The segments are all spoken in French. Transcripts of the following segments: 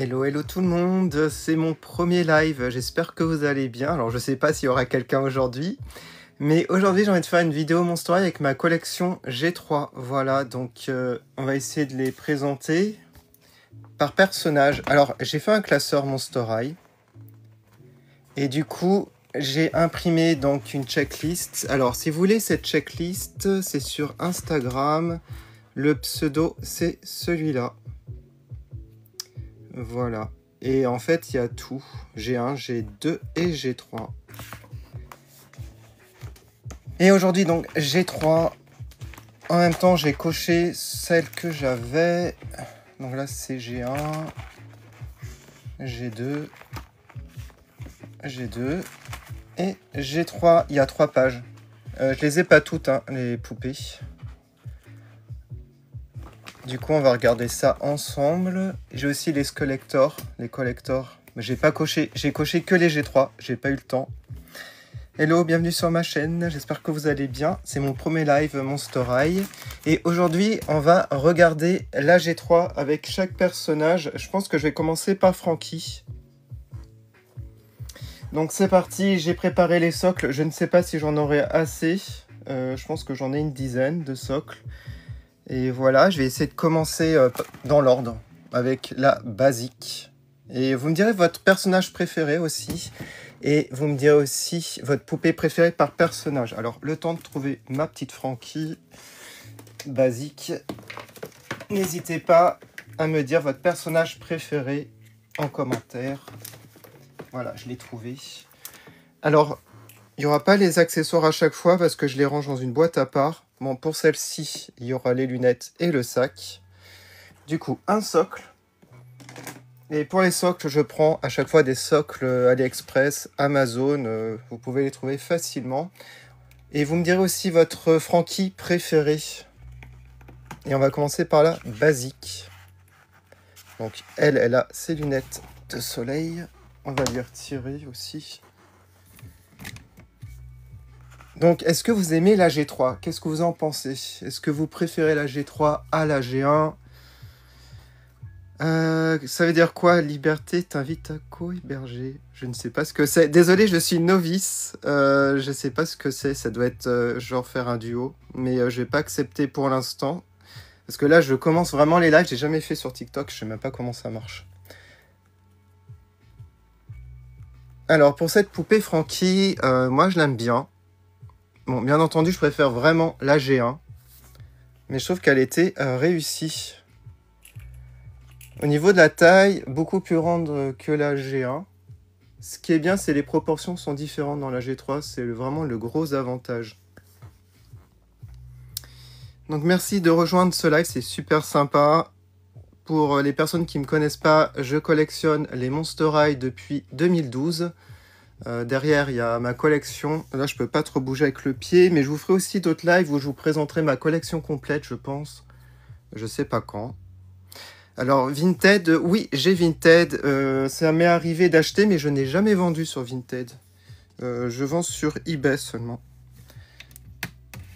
Hello, hello tout le monde, c'est mon premier live, j'espère que vous allez bien. Alors je sais pas s'il y aura quelqu'un aujourd'hui, mais aujourd'hui j'ai envie de faire une vidéo Monster High avec ma collection G3. Voilà, donc on va essayer de les présenter par personnage. Alors j'ai fait un classeur Monster High, et du coup j'ai imprimé donc une checklist. Alors si vous voulez cette checklist, c'est sur Instagram, le pseudo c'est celui-là. Voilà. Et en fait, il y a tout. G1, G2 et G3. Et aujourd'hui, donc, G3. En même temps, j'ai coché celle que j'avais. Donc là, c'est G1, G2, G2 et G3. Il y a 3 pages. Je les ai pas toutes, hein, les poupées. Du coup, on va regarder ça ensemble. J'ai aussi les collectors. Les collectors. J'ai pas coché. J'ai coché que les G3. J'ai pas eu le temps. Hello, bienvenue sur ma chaîne. J'espère que vous allez bien. C'est mon premier live Monster High. Et aujourd'hui, on va regarder la G3 avec chaque personnage. Je pense que je vais commencer par Frankie. Donc c'est parti. J'ai préparé les socles. Je ne sais pas si j'en aurai assez. Je pense que j'en ai une dizaine de socles. Et voilà, je vais essayer de commencer dans l'ordre, avec la basique. Et vous me direz votre personnage préféré aussi. Et vous me direz aussi votre poupée préférée par personnage. Alors, le temps de trouver ma petite Frankie basique. N'hésitez pas à me dire votre personnage préféré en commentaire. Voilà, je l'ai trouvé. Alors, il n'y aura pas les accessoires à chaque fois parce que je les range dans une boîte à part. Bon, pour celle-ci, il y aura les lunettes et le sac. Du coup, un socle. Et pour les socles, je prends à chaque fois des socles AliExpress, Amazon. Vous pouvez les trouver facilement. Et vous me direz aussi votre Frankie préféré. Et on va commencer par la basique. Donc, elle a ses lunettes de soleil. On va les retirer aussi. Donc, est-ce que vous aimez la G3? Qu'est-ce que vous en pensez? Est-ce que vous préférez la G3 à la G1? Ça veut dire quoi? Liberté t'invite à co-héberger. Je ne sais pas ce que c'est. Désolé, je suis novice. Je ne sais pas ce que c'est. Ça doit être genre faire un duo. Mais je vais pas accepter pour l'instant. Parce que là, je commence vraiment les lives. J'ai jamais fait sur TikTok. Je sais même pas comment ça marche. Alors, pour cette poupée Frankie, moi, je l'aime bien. Bon, bien entendu, je préfère vraiment la G1. Mais je trouve qu'elle était réussie. Au niveau de la taille, beaucoup plus grande que la G1. Ce qui est bien, c'est les proportions sont différentes dans la G3. C'est vraiment le gros avantage. Donc merci de rejoindre ce live, c'est super sympa. Pour les personnes qui ne me connaissent pas, je collectionne les Monster High depuis 2012. Derrière, il y a ma collection. Là, je peux pas trop bouger avec le pied, mais je vous ferai aussi d'autres lives où je vous présenterai ma collection complète, je pense. Je sais pas quand. Alors, Vinted, oui, j'ai Vinted. Ça m'est arrivé d'acheter, mais je n'ai jamais vendu sur Vinted. Je vends sur eBay seulement.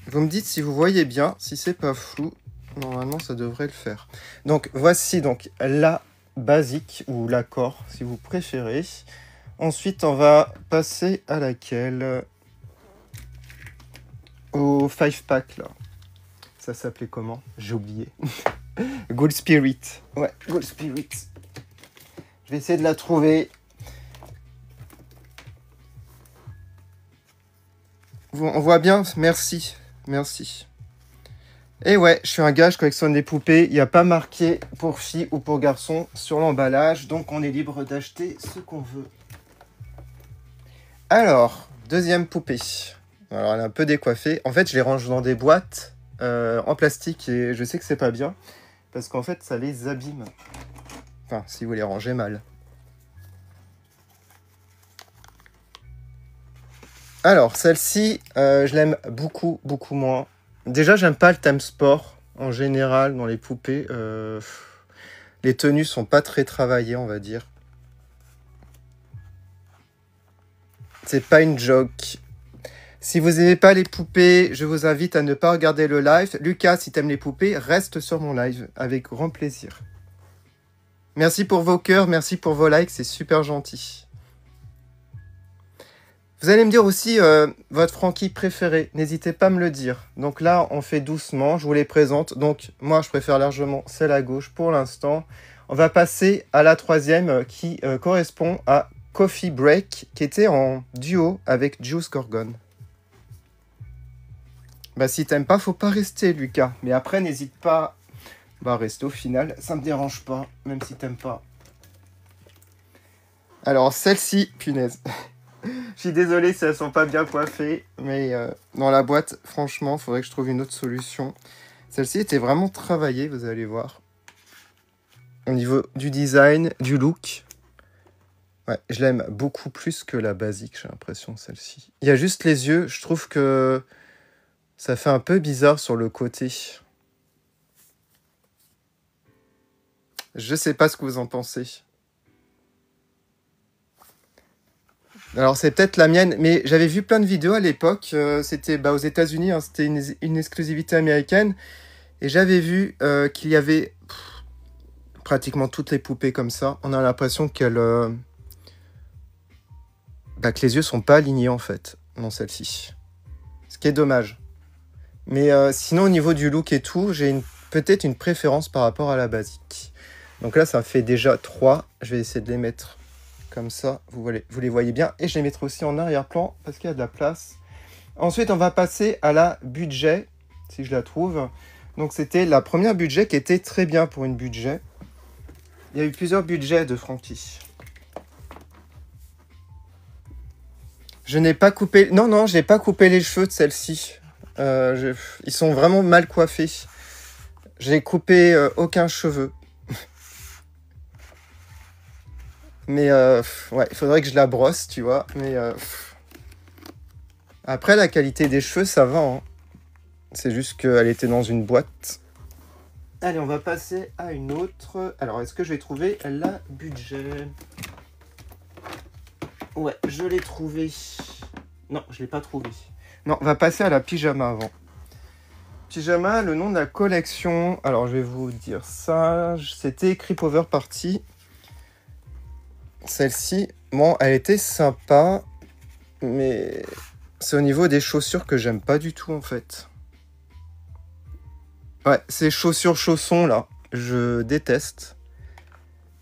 Vous me dites si vous voyez bien, si c'est pas flou. Normalement, ça devrait le faire. Donc, voici donc la basique, ou l'accord, si vous préférez. Ensuite, on va passer à laquelle? Au 5-pack, là. Ça s'appelait comment? J'ai oublié. Ghoul Spirit. Ouais, Ghoul Spirit. Je vais essayer de la trouver. On voit bien? Merci. Merci. Et ouais, je suis un gars, je collectionne des poupées. Il n'y a pas marqué pour filles ou pour garçons sur l'emballage. Donc, on est libre d'acheter ce qu'on veut. Alors, deuxième poupée. Alors, elle est un peu décoiffée. En fait, je les range dans des boîtes en plastique. Et je sais que c'est pas bien. Parce qu'en fait, ça les abîme. Enfin, si vous les rangez mal. Alors, celle-ci, je l'aime beaucoup, beaucoup moins. Déjà, j'aime pas le thème sport, en général, dans les poupées. Les tenues sont pas très travaillées, on va dire. C'est pas une joke. Si vous n'aimez pas les poupées, je vous invite à ne pas regarder le live. Lucas, si t'aimes les poupées, reste sur mon live, avec grand plaisir. Merci pour vos cœurs, merci pour vos likes, c'est super gentil. Vous allez me dire aussi votre Frankie préféré, n'hésitez pas à me le dire. Donc là, on fait doucement, je vous les présente. Donc moi, je préfère largement celle à gauche pour l'instant. On va passer à la troisième qui correspond à Coffee Break, qui était en duo avec Juice Gorgon. Bah si t'aimes pas, faut pas rester, Lucas. Mais après, n'hésite pas à rester au final, ça me dérange pas, même si t'aimes pas. Alors celle-ci, punaise. Je suis désolé si elles sont pas bien coiffées, mais dans la boîte, franchement, il faudrait que je trouve une autre solution. Celle-ci était vraiment travaillée, vous allez voir. Au niveau du design, du look. Ouais, je l'aime beaucoup plus que la basique, j'ai l'impression, celle-ci. Il y a juste les yeux, je trouve que ça fait un peu bizarre sur le côté. Je sais pas ce que vous en pensez. Alors c'est peut-être la mienne, mais j'avais vu plein de vidéos à l'époque, c'était aux États-Unis, hein, c'était une exclusivité américaine, et j'avais vu qu'il y avait pratiquement toutes les poupées comme ça. On a l'impression que les yeux sont pas alignés en fait, dans celle-ci. Ce qui est dommage. Mais sinon au niveau du look et tout, j'ai peut-être une préférence par rapport à la basique. Donc là ça fait déjà 3, je vais essayer de les mettre comme ça, vous les voyez bien. Et je les mettrai aussi en arrière-plan parce qu'il y a de la place. Ensuite, on va passer à la budget, si je la trouve. Donc, c'était la première budget qui était très bien pour une budget. Il y a eu plusieurs budgets de Frankie. Je n'ai pas coupé... Non, je n'ai pas coupé les cheveux de celle-ci. Ils sont vraiment mal coiffés. J'ai coupé aucun cheveu. Mais ouais, il faudrait que je la brosse, tu vois. Mais après, la qualité des cheveux, ça va. Hein. C'est juste qu'elle était dans une boîte. Allez, on va passer à une autre. Alors, est-ce que je vais trouver la budget? Ouais, je l'ai trouvé. Non, je ne l'ai pas trouvé. Non, on va passer à la pyjama avant. Pyjama, le nom de la collection. Alors, je vais vous dire ça. C'était Creepover Party. Celle-ci, bon, elle était sympa, mais c'est au niveau des chaussures que j'aime pas du tout, en fait. Ouais, ces chaussures-chaussons, là, je déteste.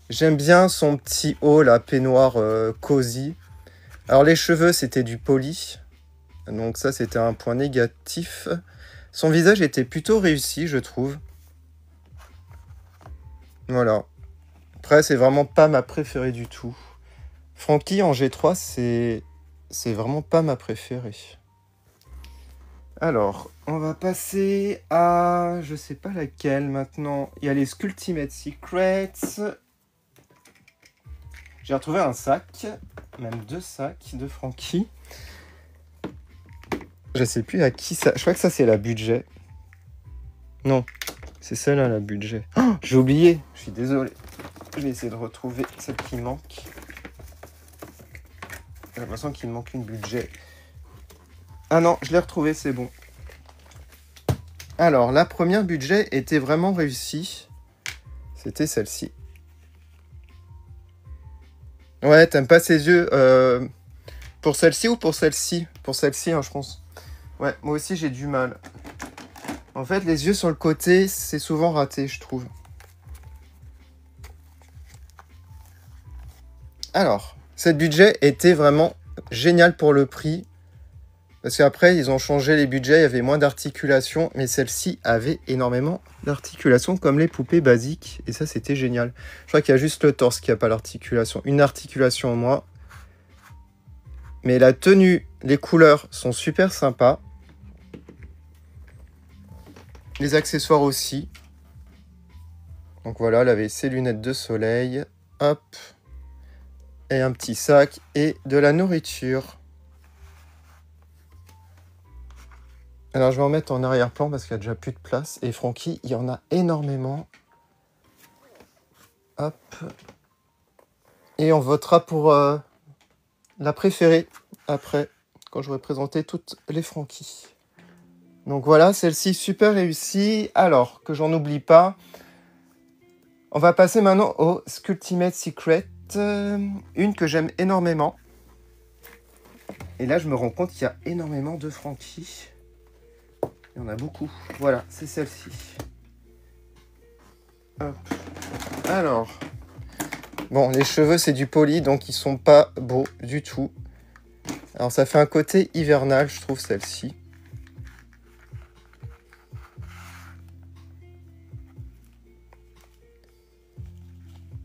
J'aime bien son petit haut, là, peignoir cosy. Alors, les cheveux, c'était du poli. Donc ça, c'était un point négatif. Son visage était plutôt réussi, je trouve. Voilà. Après, c'est vraiment pas ma préférée du tout. Frankie en G3, c'est vraiment pas ma préférée. Alors, on va passer à... Je sais pas laquelle maintenant. Il y a les Sculptimate Secrets. J'ai retrouvé un sac. Même 2 sacs de Frankie. Je sais plus à qui ça... Je crois que ça, c'est la budget. Non, c'est celle-là, la budget. Oh, j'ai oublié. Je suis désolé. Je vais essayer de retrouver celle qui manque. J'ai l'impression qu'il me manque une budget. Ah non, je l'ai retrouvée, c'est bon. Alors, la première budget était vraiment réussie. C'était celle-ci. Ouais, t'aimes pas ses yeux pour celle-ci ou pour celle-ci? Pour celle-ci, hein, je pense. Ouais, moi aussi, j'ai du mal. En fait, les yeux sur le côté, c'est souvent raté, je trouve. Alors, cette budget était vraiment géniale pour le prix. Parce qu'après, ils ont changé les budgets, il y avait moins d'articulation. Mais celle-ci avait énormément d'articulation, comme les poupées basiques. Et ça, c'était génial. Je crois qu'il y a juste le torse qui n'a pas l'articulation. Une articulation en moins. Mais la tenue, les couleurs sont super sympas. Les accessoires aussi. Donc voilà, elle avait ses lunettes de soleil. Hop. Et un petit sac et de la nourriture. Alors je vais en mettre en arrière-plan parce qu'il n'y a déjà plus de place. Et Frankie, il y en a énormément. Hop. Et on votera pour la préférée après, quand j'aurai présenté toutes les Frankie. Donc voilà, celle-ci super réussie. Alors, que j'en oublie pas. On va passer maintenant au Sculptimate Secret, une que j'aime énormément. Et là, je me rends compte qu'il y a énormément de Frankie. Il y en a beaucoup. Voilà, c'est celle-ci. Hop. Alors, bon, les cheveux, c'est du poli, donc ils sont pas beaux du tout. Alors, ça fait un côté hivernal, je trouve, celle-ci.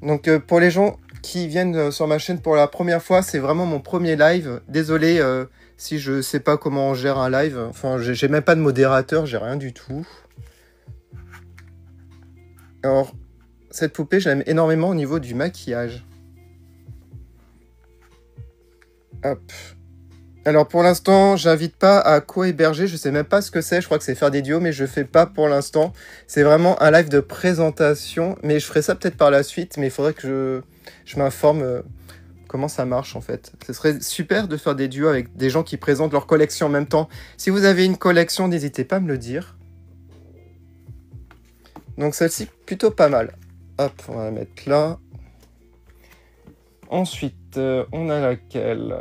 Donc, pour les gens qui viennent sur ma chaîne pour la première fois, c'est vraiment mon premier live. Désolé si je sais pas comment on gère un live. Enfin, j'ai même pas de modérateur, j'ai rien du tout. Alors, cette poupée, je l'aime énormément au niveau du maquillage. Hop. Alors, pour l'instant, j'invite pas à co-héberger. Je sais même pas ce que c'est. Je crois que c'est faire des duos, mais je fais pas pour l'instant. C'est vraiment un live de présentation. Mais je ferai ça peut-être par la suite. Mais il faudrait que je m'informe comment ça marche, en fait. Ce serait super de faire des duos avec des gens qui présentent leur collection en même temps. Si vous avez une collection, n'hésitez pas à me le dire. Donc, celle-ci, plutôt pas mal. Hop, on va la mettre là. Ensuite, on a laquelle?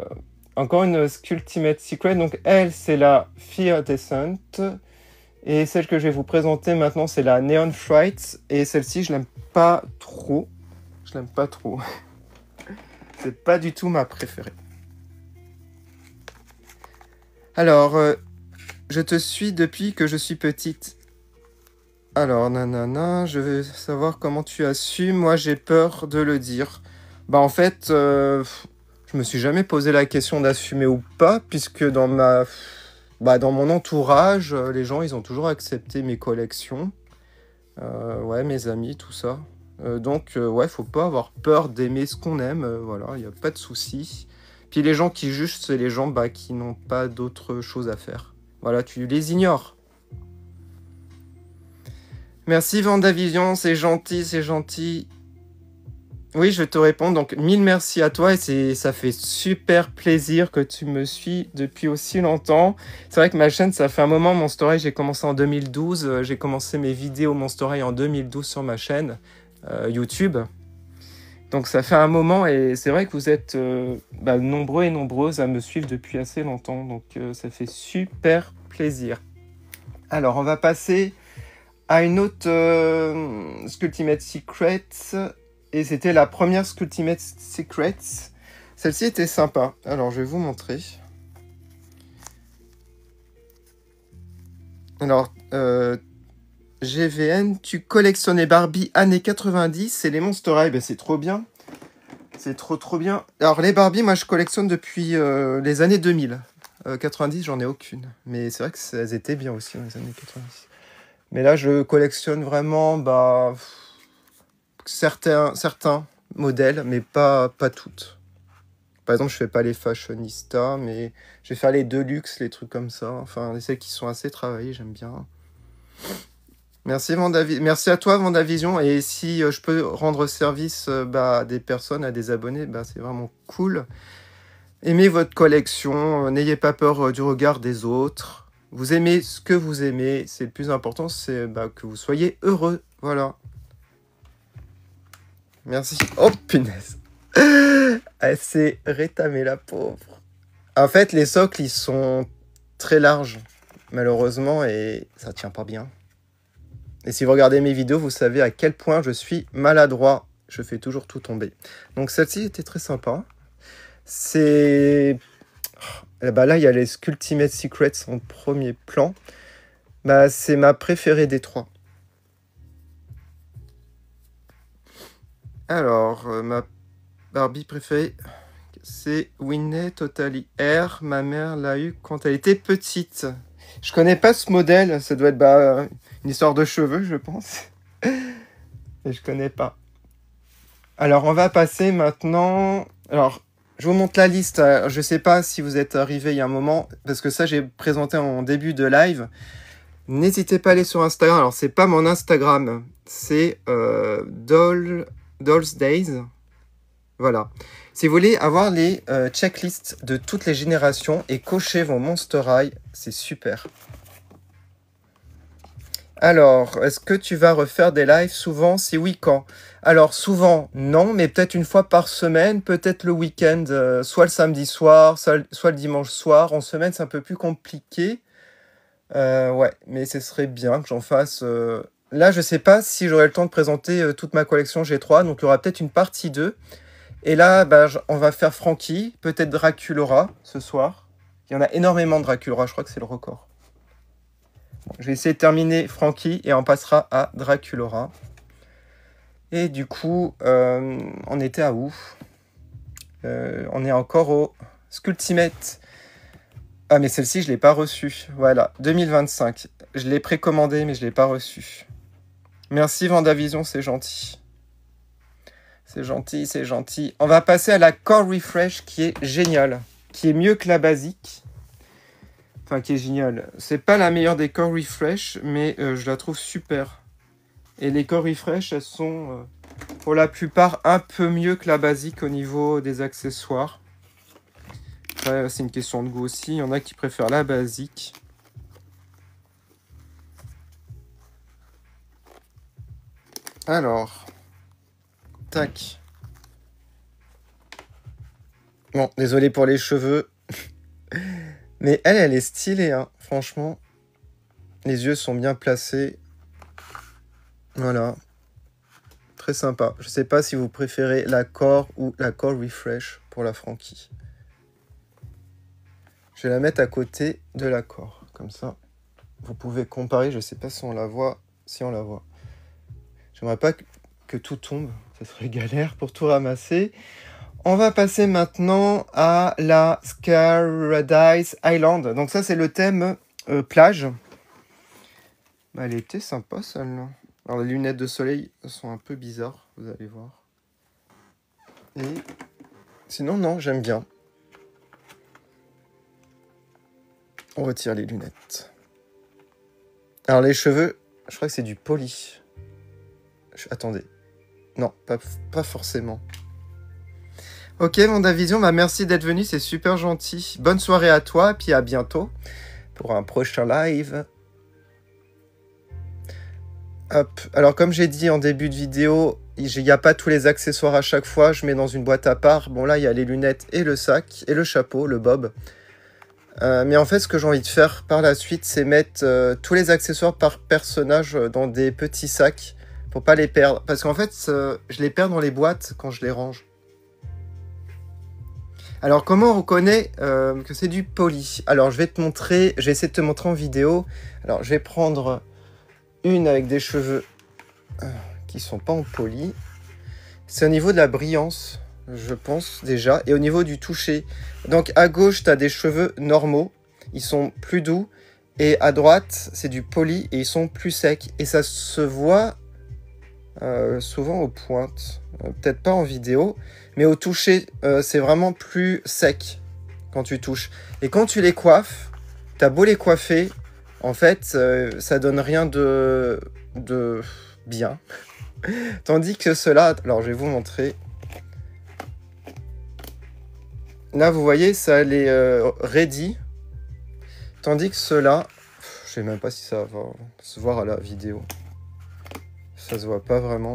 Encore une Sculptimate Secret. Donc, elle, c'est la Fear Descent. Et celle que je vais vous présenter maintenant, c'est la Neon Fright. Et celle-ci, je l'aime pas trop. Je l'aime pas trop. C'est pas du tout ma préférée. Alors, je te suis depuis que je suis petite. Alors, nanana, je veux savoir comment tu as su. Moi, j'ai peur de le dire. Bah, en fait, je me suis jamais posé la question d'assumer ou pas, puisque dans mon entourage, les gens, ils ont toujours accepté mes collections. Ouais, mes amis, tout ça. Donc, ouais, faut pas avoir peur d'aimer ce qu'on aime. Voilà, il n'y a pas de souci. Puis les gens qui jugent, c'est les gens qui n'ont pas d'autre chose à faire. Voilà, tu les ignores. Merci Vendavision, c'est gentil, c'est gentil. Oui, je te réponds. Donc, 1000 merci à toi et ça fait super plaisir que tu me suis depuis aussi longtemps. C'est vrai que ma chaîne, ça fait un moment. Monster High, j'ai commencé en 2012. J'ai commencé mes vidéos Monster High en 2012 sur ma chaîne YouTube. Donc, ça fait un moment et c'est vrai que vous êtes nombreux et nombreuses à me suivre depuis assez longtemps. Donc, ça fait super plaisir. Alors, on va passer à une autre Sculptimate Secret. Et c'était la première Sculptimate Secret. Celle-ci était sympa. Alors, je vais vous montrer. Alors, GVN, tu collectionnais Barbie années 90 et les Monster High. Ben, c'est trop bien. C'est trop bien. Alors, les Barbie, moi, je collectionne depuis les années 2000. 90, j'en ai aucune. Mais c'est vrai que elles étaient bien aussi dans les années 90. Mais là, je collectionne vraiment certains modèles, mais pas toutes. Par exemple, je fais pas les fashionistas, mais je vais faire les deluxe, les trucs comme ça. Enfin, celles qui sont assez travaillées, j'aime bien. Merci merci à toi Vendavision. Et si je peux rendre service à des personnes, à des abonnés, c'est vraiment cool. Aimez votre collection, n'ayez pas peur du regard des autres. Vous aimez ce que vous aimez, c'est le plus important, c'est que vous soyez heureux. Voilà. Merci. Oh, punaise. Elle s'est rétamée, la pauvre. En fait, les socles, ils sont très larges, malheureusement, et ça tient pas bien. Et si vous regardez mes vidéos, vous savez à quel point je suis maladroit. Je fais toujours tout tomber. Donc, celle-ci était très sympa. C'est... là, il y a les Sculptimate Secrets en premier plan. C'est ma préférée des trois. Alors, ma Barbie préférée, c'est Winnie Totally Air. Ma mère l'a eu quand elle était petite. Je connais pas ce modèle. Ça doit être une histoire de cheveux, je pense. Et je connais pas. Alors, on va passer maintenant... Alors, je vous montre la liste. Je sais pas si vous êtes arrivé il y a un moment, parce que ça, j'ai présenté en début de live. N'hésitez pas à aller sur Instagram. Alors, c'est pas mon Instagram. C'est Dolls Days. Voilà. Si vous voulez avoir les checklists de toutes les générations et cocher vos Monster High, c'est super. Alors, est-ce que tu vas refaire des lives souvent? Si oui, quand? Alors, souvent, non, mais peut-être une fois par semaine, peut-être le week-end, soit le samedi soir, soit le dimanche soir. En semaine, c'est un peu plus compliqué. Ouais, mais ce serait bien que j'en fasse. Là, je sais pas si j'aurai le temps de présenter toute ma collection G3, donc il y aura peut-être une partie 2. Et là, bah, on va faire Frankie, peut-être Draculaura ce soir. Il y en a énormément de Draculaura, je crois que c'est le record. Bon, je vais essayer de terminer Frankie et on passera à Draculaura. Et du coup, on était à où? On est encore au Sculptimate. Ah, mais celle-ci, je ne l'ai pas reçue. Voilà, 2025. Je l'ai précommandée, mais je ne l'ai pas reçue. Merci Vendavision, c'est gentil. C'est gentil, c'est gentil. On va passer à la Core Refresh qui est géniale. Qui est mieux que la basique. Enfin, qui est géniale. C'est pas la meilleure des Core Refresh, mais je la trouve super. Et les Core Refresh, elles sont pour la plupart un peu mieux que la basique au niveau des accessoires. Après, c'est une question de goût aussi. Il y en a qui préfèrent la basique. Alors, tac. Bon, désolé pour les cheveux. Mais elle est stylée, hein, franchement. Les yeux sont bien placés. Voilà. Très sympa. Je sais pas si vous préférez la Core ou la Core Refresh pour la Frankie. Je vais la mettre à côté de la Core. Comme ça, vous pouvez comparer. Je sais pas si on la voit. Si on la voit. J'aimerais pas que tout tombe. Ça serait galère pour tout ramasser. On va passer maintenant à la Scaradise Island. Donc ça, c'est le thème plage. Bah, elle était sympa, celle-là. Alors, les lunettes de soleil sont un peu bizarres, vous allez voir. Et sinon, non, j'aime bien. On retire les lunettes. Alors, les cheveux, je crois que c'est du poli. Attendez. Non, pas forcément. Ok, Vendavision, bah merci d'être venu, c'est super gentil. Bonne soirée à toi, puis à bientôt pour un prochain live. Hop, alors comme j'ai dit en début de vidéo, il n'y a pas tous les accessoires à chaque fois, je mets dans une boîte à part. Bon là, il y a les lunettes et le sac, et le chapeau, le bob. Mais en fait, ce que j'ai envie de faire par la suite, c'est mettre tous les accessoires par personnage dans des petits sacs pour pas les perdre. Parce qu'en fait, je les perds dans les boîtes quand je les range. Alors, comment on reconnaît que c'est du poli? Alors, je vais te montrer, je vais essayer de te montrer en vidéo. Alors, je vais prendre une avec des cheveux qui sont pas en poli. C'est au niveau de la brillance, je pense, déjà, et au niveau du toucher. Donc, à gauche, tu as des cheveux normaux, ils sont plus doux, et à droite, c'est du poli, et ils sont plus secs. Et ça se voit souvent aux pointes, peut-être pas en vidéo, mais au toucher, c'est vraiment plus sec quand tu touches. Et quand tu les coiffes, t'as beau les coiffer, en fait, ça donne rien de bien. Tandis que ceux-là, alors je vais vous montrer. Là, vous voyez, ça les raidit. Tandis que ceux-là, je sais même pas si ça va se voir à la vidéo. Ça se voit pas vraiment.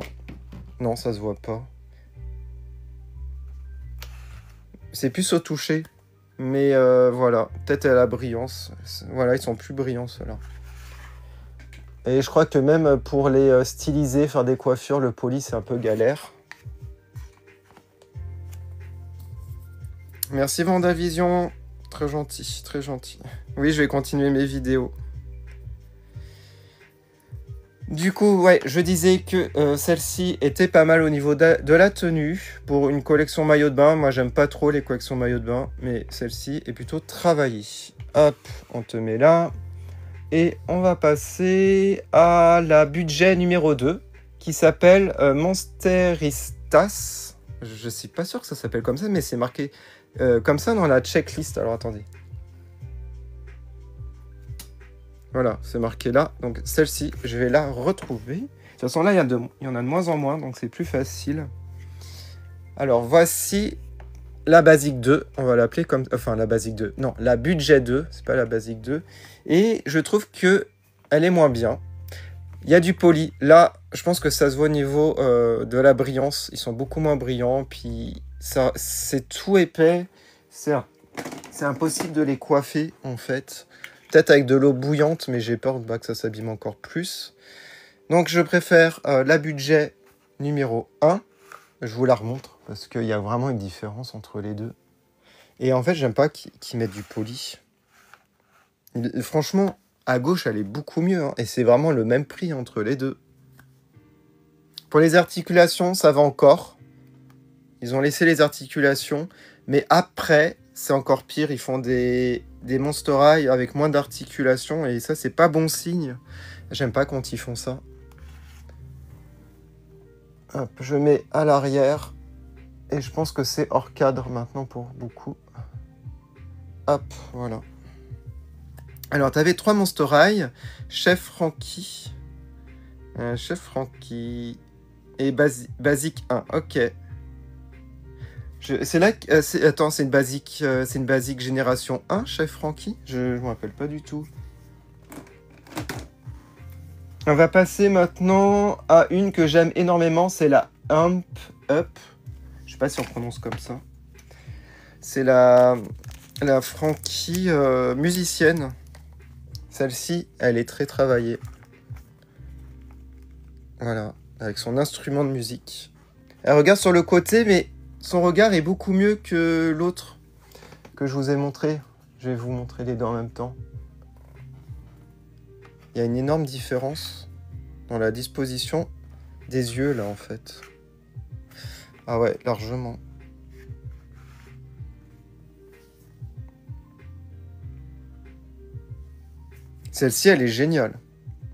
Non, ça se voit pas. C'est plus au toucher. Mais voilà, peut-être à la brillance. Voilà, ils sont plus brillants ceux-là. Et je crois que même pour les styliser, faire des coiffures, le poli, c'est un peu galère. Merci Vendavision. Très gentil, très gentil. Oui, je vais continuer mes vidéos. Du coup, ouais, je disais que celle-ci était pas mal au niveau de la tenue. Pour une collection maillot de bain, moi j'aime pas trop les collections maillot de bain, mais celle-ci est plutôt travaillée. Hop, on te met là. Et on va passer à la budget numéro 2, qui s'appelle Monsteristas. Je suis pas sûr que ça s'appelle comme ça, mais c'est marqué comme ça dans la checklist. Alors attendez. Voilà, c'est marqué là. Donc celle-ci, je vais la retrouver. De toute façon, là, il y en a de moins en moins, donc c'est plus facile. Alors, voici la basique 2. On va l'appeler comme... Enfin, la basique 2. Non, la budget 2. C'est pas la basique 2. Et je trouve que elle est moins bien. Il y a du poli. Là, je pense que ça se voit au niveau de la brillance. Ils sont beaucoup moins brillants. Puis, ça, c'est tout épais. C'est impossible de les coiffer, en fait. Peut-être avec de l'eau bouillante, mais j'ai peur que ça s'abîme encore plus. Donc, je préfère la budget numéro 1. Je vous la remontre, parce qu'il y a vraiment une différence entre les deux. Et en fait, j'aime pas qu'ils mettent du poli. Franchement, à gauche, elle est beaucoup mieux. Hein, et c'est vraiment le même prix entre les deux. Pour les articulations, ça va encore. Ils ont laissé les articulations. Mais après, c'est encore pire. Ils font des Monster High avec moins d'articulations. Et ça, c'est pas bon signe. J'aime pas quand ils font ça. Hop, je mets à l'arrière. Et je pense que c'est hors cadre maintenant pour beaucoup. Hop, voilà. Alors, tu avais 3 Monster High. Chef Frankie. Chef Frankie. Et Basic 1. Ok. C'est là que... attends, c'est une Basic génération 1, Chef Frankie? Je ne me rappelle pas du tout. On va passer maintenant à une que j'aime énormément. C'est la Amp Up. Je sais pas si on prononce comme ça. C'est la Frankie musicienne. Celle-ci, elle est très travaillée. Voilà, avec son instrument de musique. Elle regarde sur le côté, mais son regard est beaucoup mieux que l'autre que je vous ai montré. Je vais vous montrer les deux en même temps. Il y a une énorme différence dans la disposition des yeux, là, en fait. Ah ouais, largement. Celle-ci, elle est géniale.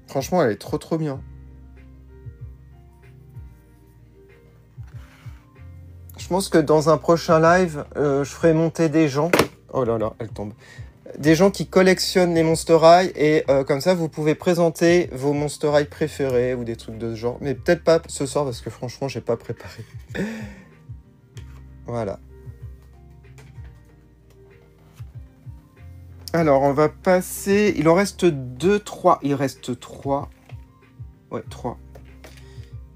Franchement, elle est trop bien. Je pense que dans un prochain live, je ferai monter des gens. Oh là là, elle tombe. Des gens qui collectionnent les Monster High. Et comme ça, vous pouvez présenter vos Monster High préférés ou des trucs de ce genre. Mais peut-être pas ce soir parce que franchement, j'ai pas préparé. Voilà. Alors, on va passer... Il en reste 2, 3. Il reste 3. Ouais, 3.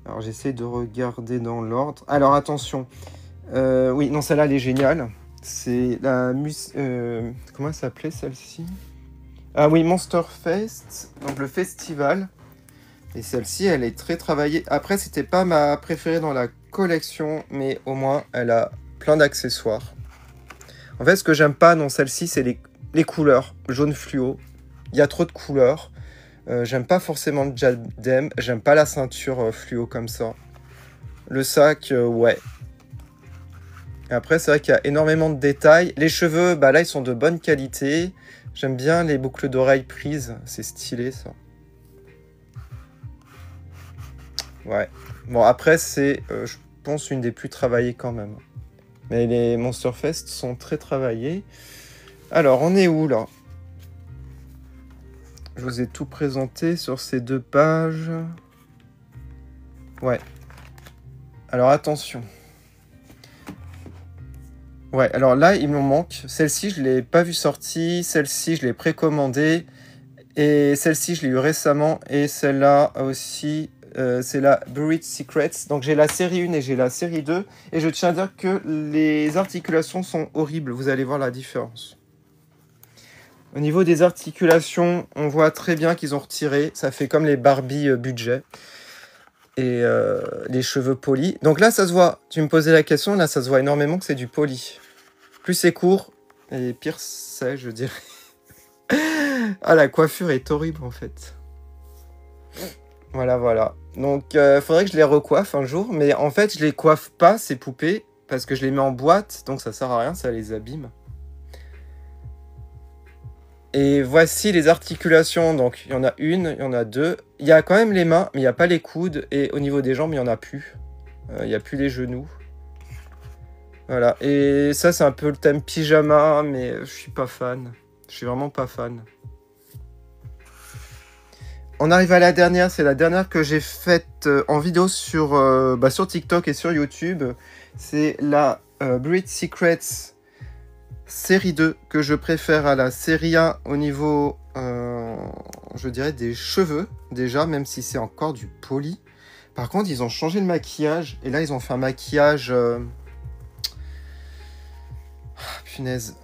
Alors, j'essaie de regarder dans l'ordre. Alors, attention. Oui, non, celle-là, elle est géniale. C'est la... comment elle s'appelait, celle-ci? Ah oui, Monster Fest. Donc, le festival. Et celle-ci, elle est très travaillée. Après, c'était pas ma préférée dans la collection. Mais au moins, elle a plein d'accessoires. En fait, ce que j'aime pas dans celle-ci, c'est les couleurs, jaune fluo. Il y a trop de couleurs. J'aime pas forcément le diadème. J'aime pas la ceinture fluo comme ça. Le sac, ouais. Et après, c'est vrai qu'il y a énormément de détails. Les cheveux, bah là, ils sont de bonne qualité. J'aime bien les boucles d'oreilles prises. C'est stylé, ça. Ouais. Bon, après, c'est, je pense, une des plus travaillées quand même. Mais les Monster Fest sont très travaillés. Alors, on est où, là? Je vous ai tout présenté sur ces 2 pages. Ouais. Alors, attention. Ouais, alors là, il m'en manque. Celle-ci, je ne l'ai pas vue sortie. Celle-ci, je l'ai précommandée. Et celle-ci, je l'ai eu récemment. Et celle-là aussi, c'est la Buried Secrets. Donc, j'ai la série 1 et j'ai la série 2. Et je tiens à dire que les articulations sont horribles. Vous allez voir la différence. Au niveau des articulations, on voit très bien qu'ils ont retiré. Ça fait comme les Barbie budget. Et les cheveux polis. Donc là, ça se voit. Tu me posais la question, là, ça se voit énormément que c'est du poli. Plus c'est court, et pire c'est, je dirais. Ah, la coiffure est horrible, en fait. Voilà, voilà. Donc, faudrait que je les recoiffe un jour. Mais en fait, je les coiffe pas, ces poupées, parce que je les mets en boîte. Donc, ça sert à rien, ça les abîme. Et voici les articulations. Donc, il y en a une, il y en a 2. Il y a quand même les mains, mais il n'y a pas les coudes. Et au niveau des jambes, il n'y en a plus. Il n'y a plus les genoux. Voilà. Et ça, c'est un peu le thème pyjama, mais je suis pas fan. Je suis vraiment pas fan. On arrive à la dernière. C'est la dernière que j'ai faite en vidéo sur TikTok et sur YouTube. C'est la Buried Secrets série 2 que je préfère à la série 1 au niveau je dirais, des cheveux, déjà, même si c'est encore du poli. Par contre, ils ont changé le maquillage. Et là, ils ont fait un maquillage... punaise.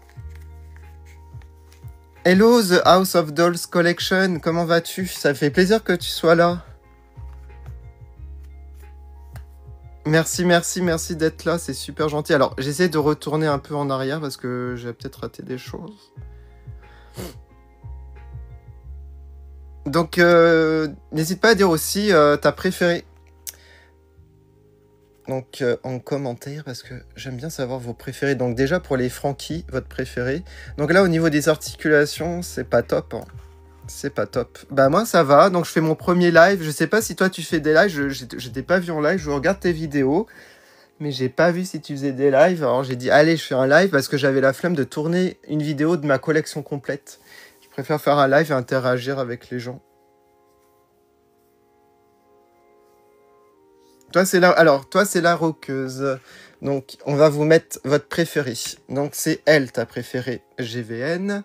Hello, The House of Dolls Collection. Comment vas-tu? Ça fait plaisir que tu sois là. Merci d'être là. C'est super gentil. Alors, j'essaie de retourner un peu en arrière parce que j'ai peut-être raté des choses. Donc, n'hésite pas à dire aussi ta préférée. Donc, en commentaire, parce que j'aime bien savoir vos préférés. Donc, déjà, pour les Frankie, votre préféré. Donc là, au niveau des articulations, c'est pas top. Hein. C'est pas top. Bah, moi, ça va. Donc, je fais mon premier live. Je sais pas si toi, tu fais des lives. Je t'ai pas vu en live. Je regarde tes vidéos. Mais j'ai pas vu si tu faisais des lives. Alors, j'ai dit, allez, je fais un live parce que j'avais la flemme de tourner une vidéo de ma collection complète. Je préfère faire un live et interagir avec les gens. Toi, c'est la... Alors, toi, c'est la roqueuse. Donc, on va vous mettre votre préférée. Donc, c'est elle, ta préférée, GVN.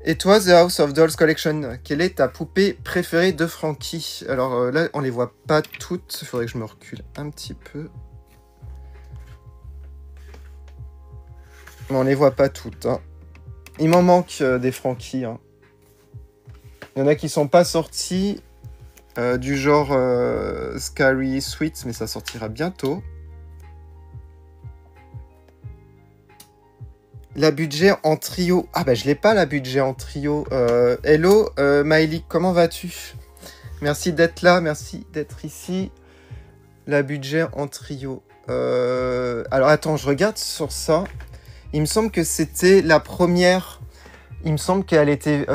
Et toi, The House of Dolls Collection, quelle est ta poupée préférée de Frankie? Alors, là, on les voit pas toutes. Il faudrait que je me recule un petit peu. Mais on les voit pas toutes. Hein. Il m'en manque des Frankie. Hein. Il y en a qui sont pas sortis. Du genre Scary Sweets, mais ça sortira bientôt. La budget en trio. Ah bah je l'ai pas la budget en trio. Hello Maëlie, comment vas-tu? Merci d'être là, merci d'être ici. La budget en trio. Alors attends, je regarde sur ça. Il me semble que c'était la première. Il me semble qu'elle était...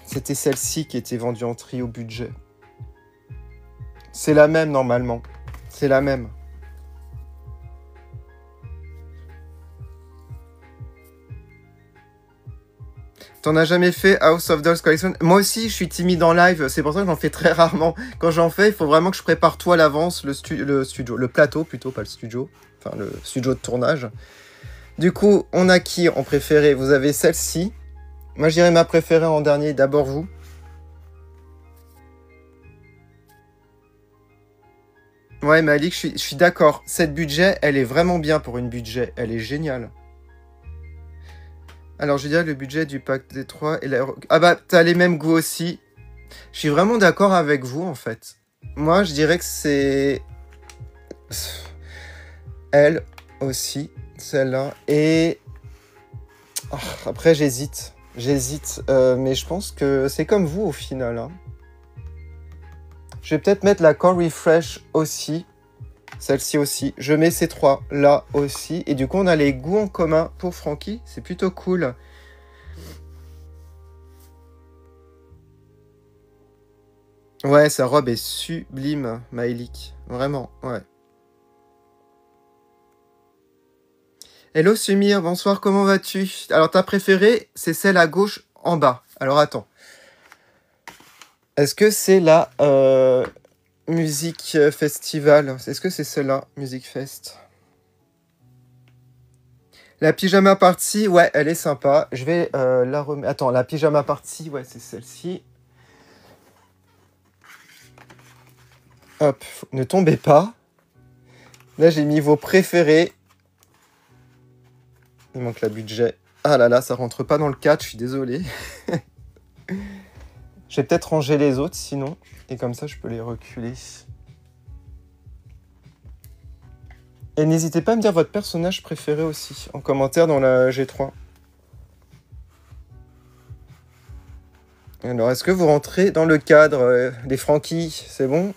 c'était celle-ci qui était vendue en trio budget. C'est la même, normalement. C'est la même. T'en as jamais fait House of Dolls Collection? Moi aussi, je suis timide en live. C'est pour ça que j'en fais très rarement. Quand j'en fais, il faut vraiment que je prépare tout à l'avance. Le studio, le plateau plutôt, pas le studio. Enfin, le studio de tournage. Du coup, on a qui en préféré? Vous avez celle-ci. Moi, je dirais ma préférée en dernier. D'abord vous. Ouais, Malik, je suis d'accord. Cette budget, elle est vraiment bien pour une budget. Elle est géniale. Alors, je dirais le budget du pack des 3 et la... Ah bah, t'as les mêmes goûts aussi. Je suis vraiment d'accord avec vous, en fait. Moi, je dirais que c'est... Elle aussi, celle-là. Et... Oh, après, j'hésite. Mais je pense que c'est comme vous, au final. Hein. Je vais peut-être mettre la Core Refresh aussi. Celle-ci aussi. Je mets ces trois là aussi. Et du coup, on a les goûts en commun pour Frankie. C'est plutôt cool. Ouais, sa robe est sublime, Maëlik. Vraiment, ouais. Hello Sumir, bonsoir, comment vas-tu? Alors, ta préférée, c'est celle à gauche en bas. Alors, attends. Est-ce que c'est la musique festival? Est-ce que c'est celle-là, Music Fest? La pyjama party, ouais, elle est sympa. Je vais la remettre. Attends, la pyjama party, ouais, c'est celle-ci. Hop, ne tombez pas. Là, j'ai mis vos préférés. Il manque la budget. Ah là là, ça rentre pas dans le cadre, je suis désolé. Je vais peut-être ranger les autres sinon. Et comme ça, je peux les reculer. Et n'hésitez pas à me dire votre personnage préféré aussi, en commentaire dans la G3. Alors, est-ce que vous rentrez dans le cadre des Frankie? C'est bon?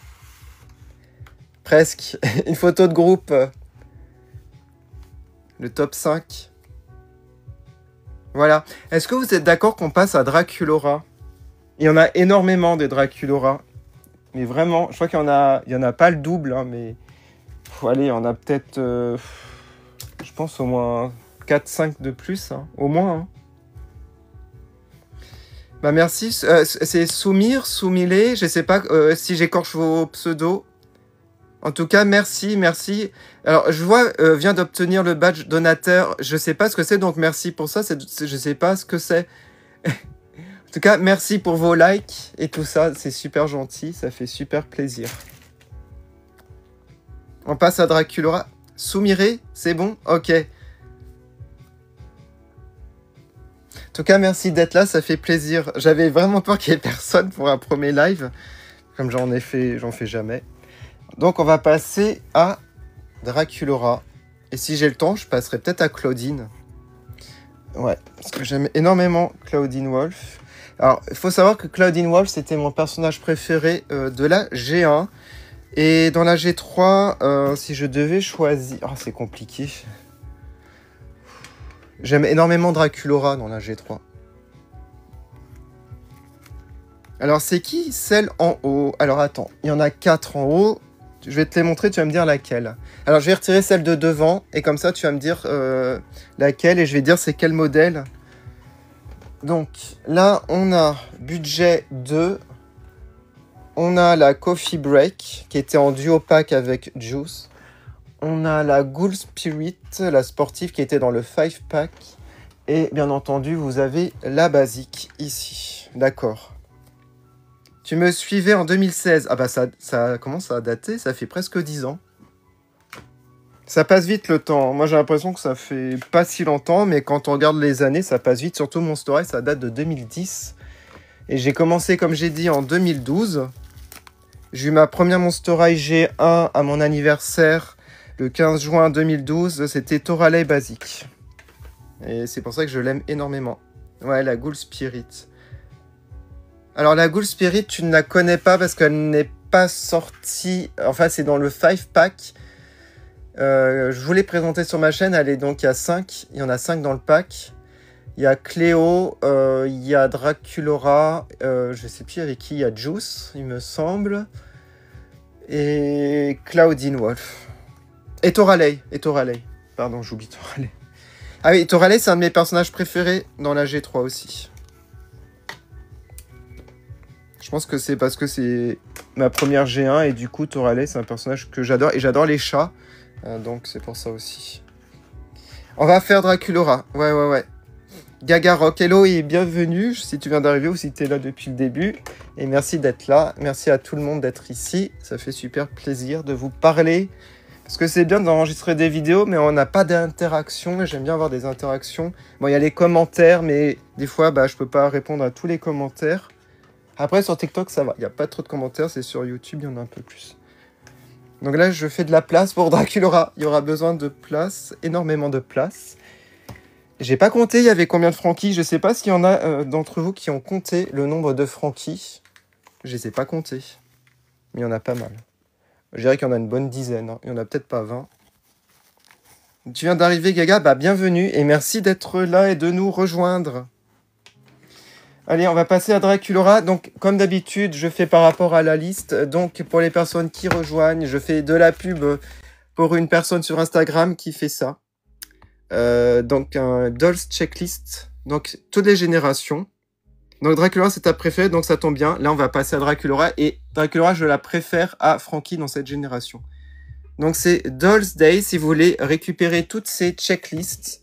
Presque. Une photo de groupe. Le top 5. Voilà. Est-ce que vous êtes d'accord qu'on passe à Draculora? Il y en a énormément des Draculora. Mais vraiment, je crois qu'il y en a pas le double, hein, mais... Allez, il y en a peut-être, je pense, au moins 4-5 de plus, hein, au moins. Hein. Bah merci, c'est Soumir, Soumilé, je sais pas si j'écorche vos pseudos. En tout cas, merci. Alors, je vois, vient d'obtenir le badge donateur, je sais pas ce que c'est, donc merci pour ça, je sais pas ce que c'est. En tout cas, merci pour vos likes et tout ça. C'est super gentil. Ça fait super plaisir. On passe à Draculaura. Soumire, c'est bon? Ok. En tout cas, merci d'être là. Ça fait plaisir. J'avais vraiment peur qu'il n'y ait personne pour un premier live. Comme j'en fais jamais. Donc, on va passer à Draculaura. Et si j'ai le temps, je passerai peut-être à Claudine. Ouais, parce que j'aime énormément Claudine Wolf. Alors, il faut savoir que Claudine Wolf, c'était mon personnage préféré de la G1. Et dans la G3, si je devais choisir... Oh, c'est compliqué. J'aime énormément Draculaura dans la G3. Alors, c'est qui celle en haut? Alors, attends, il y en a 4 en haut. Je vais te les montrer, tu vas me dire laquelle. Alors, je vais retirer celle de devant. Et comme ça, tu vas me dire laquelle. Et je vais dire c'est quel modèle. Donc, là, on a budget 2. On a la Coffee Break, qui était en duo pack avec Juice. On a la Ghoul Spirit, la sportive, qui était dans le 5 pack. Et bien entendu, vous avez la basique ici. D'accord. Tu me suivais en 2016. Ah bah ça commence à dater, ça fait presque 10 ans. Ça passe vite le temps. Moi j'ai l'impression que ça fait pas si longtemps, mais quand on regarde les années, ça passe vite. Surtout Monster High, ça date de 2010. Et j'ai commencé, comme j'ai dit, en 2012. J'ai eu ma première Monster High G1 à mon anniversaire, le 15 juin 2012. C'était Toralei Basique. Et c'est pour ça que je l'aime énormément. Ouais, la Ghoul Spirit. Alors la Ghoul Spirit, tu ne la connais pas parce qu'elle n'est pas sortie... Enfin, c'est dans le 5 pack. Je vous l'ai présenté sur ma chaîne. Elle est donc, il y a 5. Il y en a 5 dans le pack. Il y a Cléo, il y a Draculaura, je sais plus avec qui, il y a Juice, il me semble. Et Claudine Wolf. Et Toralei. Pardon, j'oublie Toralei. Ah oui, Toralei, c'est un de mes personnages préférés dans la G3 aussi. Je pense que c'est parce que c'est ma première G1 et du coup, Toralei, c'est un personnage que j'adore. Et j'adore les chats, donc c'est pour ça aussi. On va faire Draculaura, ouais. Gaga Rock, hello et bienvenue si tu viens d'arriver ou si tu es là depuis le début. Et merci d'être là. Merci à tout le monde d'être ici. Ça fait super plaisir de vous parler. Parce que c'est bien d'enregistrer des vidéos, mais on n'a pas d'interaction. Et j'aime bien avoir des interactions. Bon, il y a les commentaires, mais des fois, je peux pas répondre à tous les commentaires. Après, sur TikTok, ça va. Il n'y a pas trop de commentaires. C'est sur YouTube, il y en a un peu plus. Donc là, je fais de la place pour Draculaura. Il y aura besoin de place, énormément de place. J'ai pas compté, il y avait combien de Frankie. Je sais pas s'il y en a d'entre vous qui ont compté le nombre de Frankie. Je les ai pas comptés. Mais il y en a pas mal. Je dirais qu'il y en a une bonne dizaine. Hein. Il y en a peut-être pas 20. Tu viens d'arriver, Gaga? Bienvenue. Et merci d'être là et de nous rejoindre. Allez, on va passer à Draculaura. Donc, comme d'habitude, je fais par rapport à la liste. Donc, pour les personnes qui rejoignent, je fais de la pub pour une personne sur Instagram qui fait ça. Donc un Dolls Checklist, donc toutes les générations. Donc Draculaura c'est ta préférée, donc ça tombe bien. Là on va passer à Draculaura et Draculaura je la préfère à Frankie dans cette génération. Donc c'est Dolls Day si vous voulez récupérer toutes ces checklists.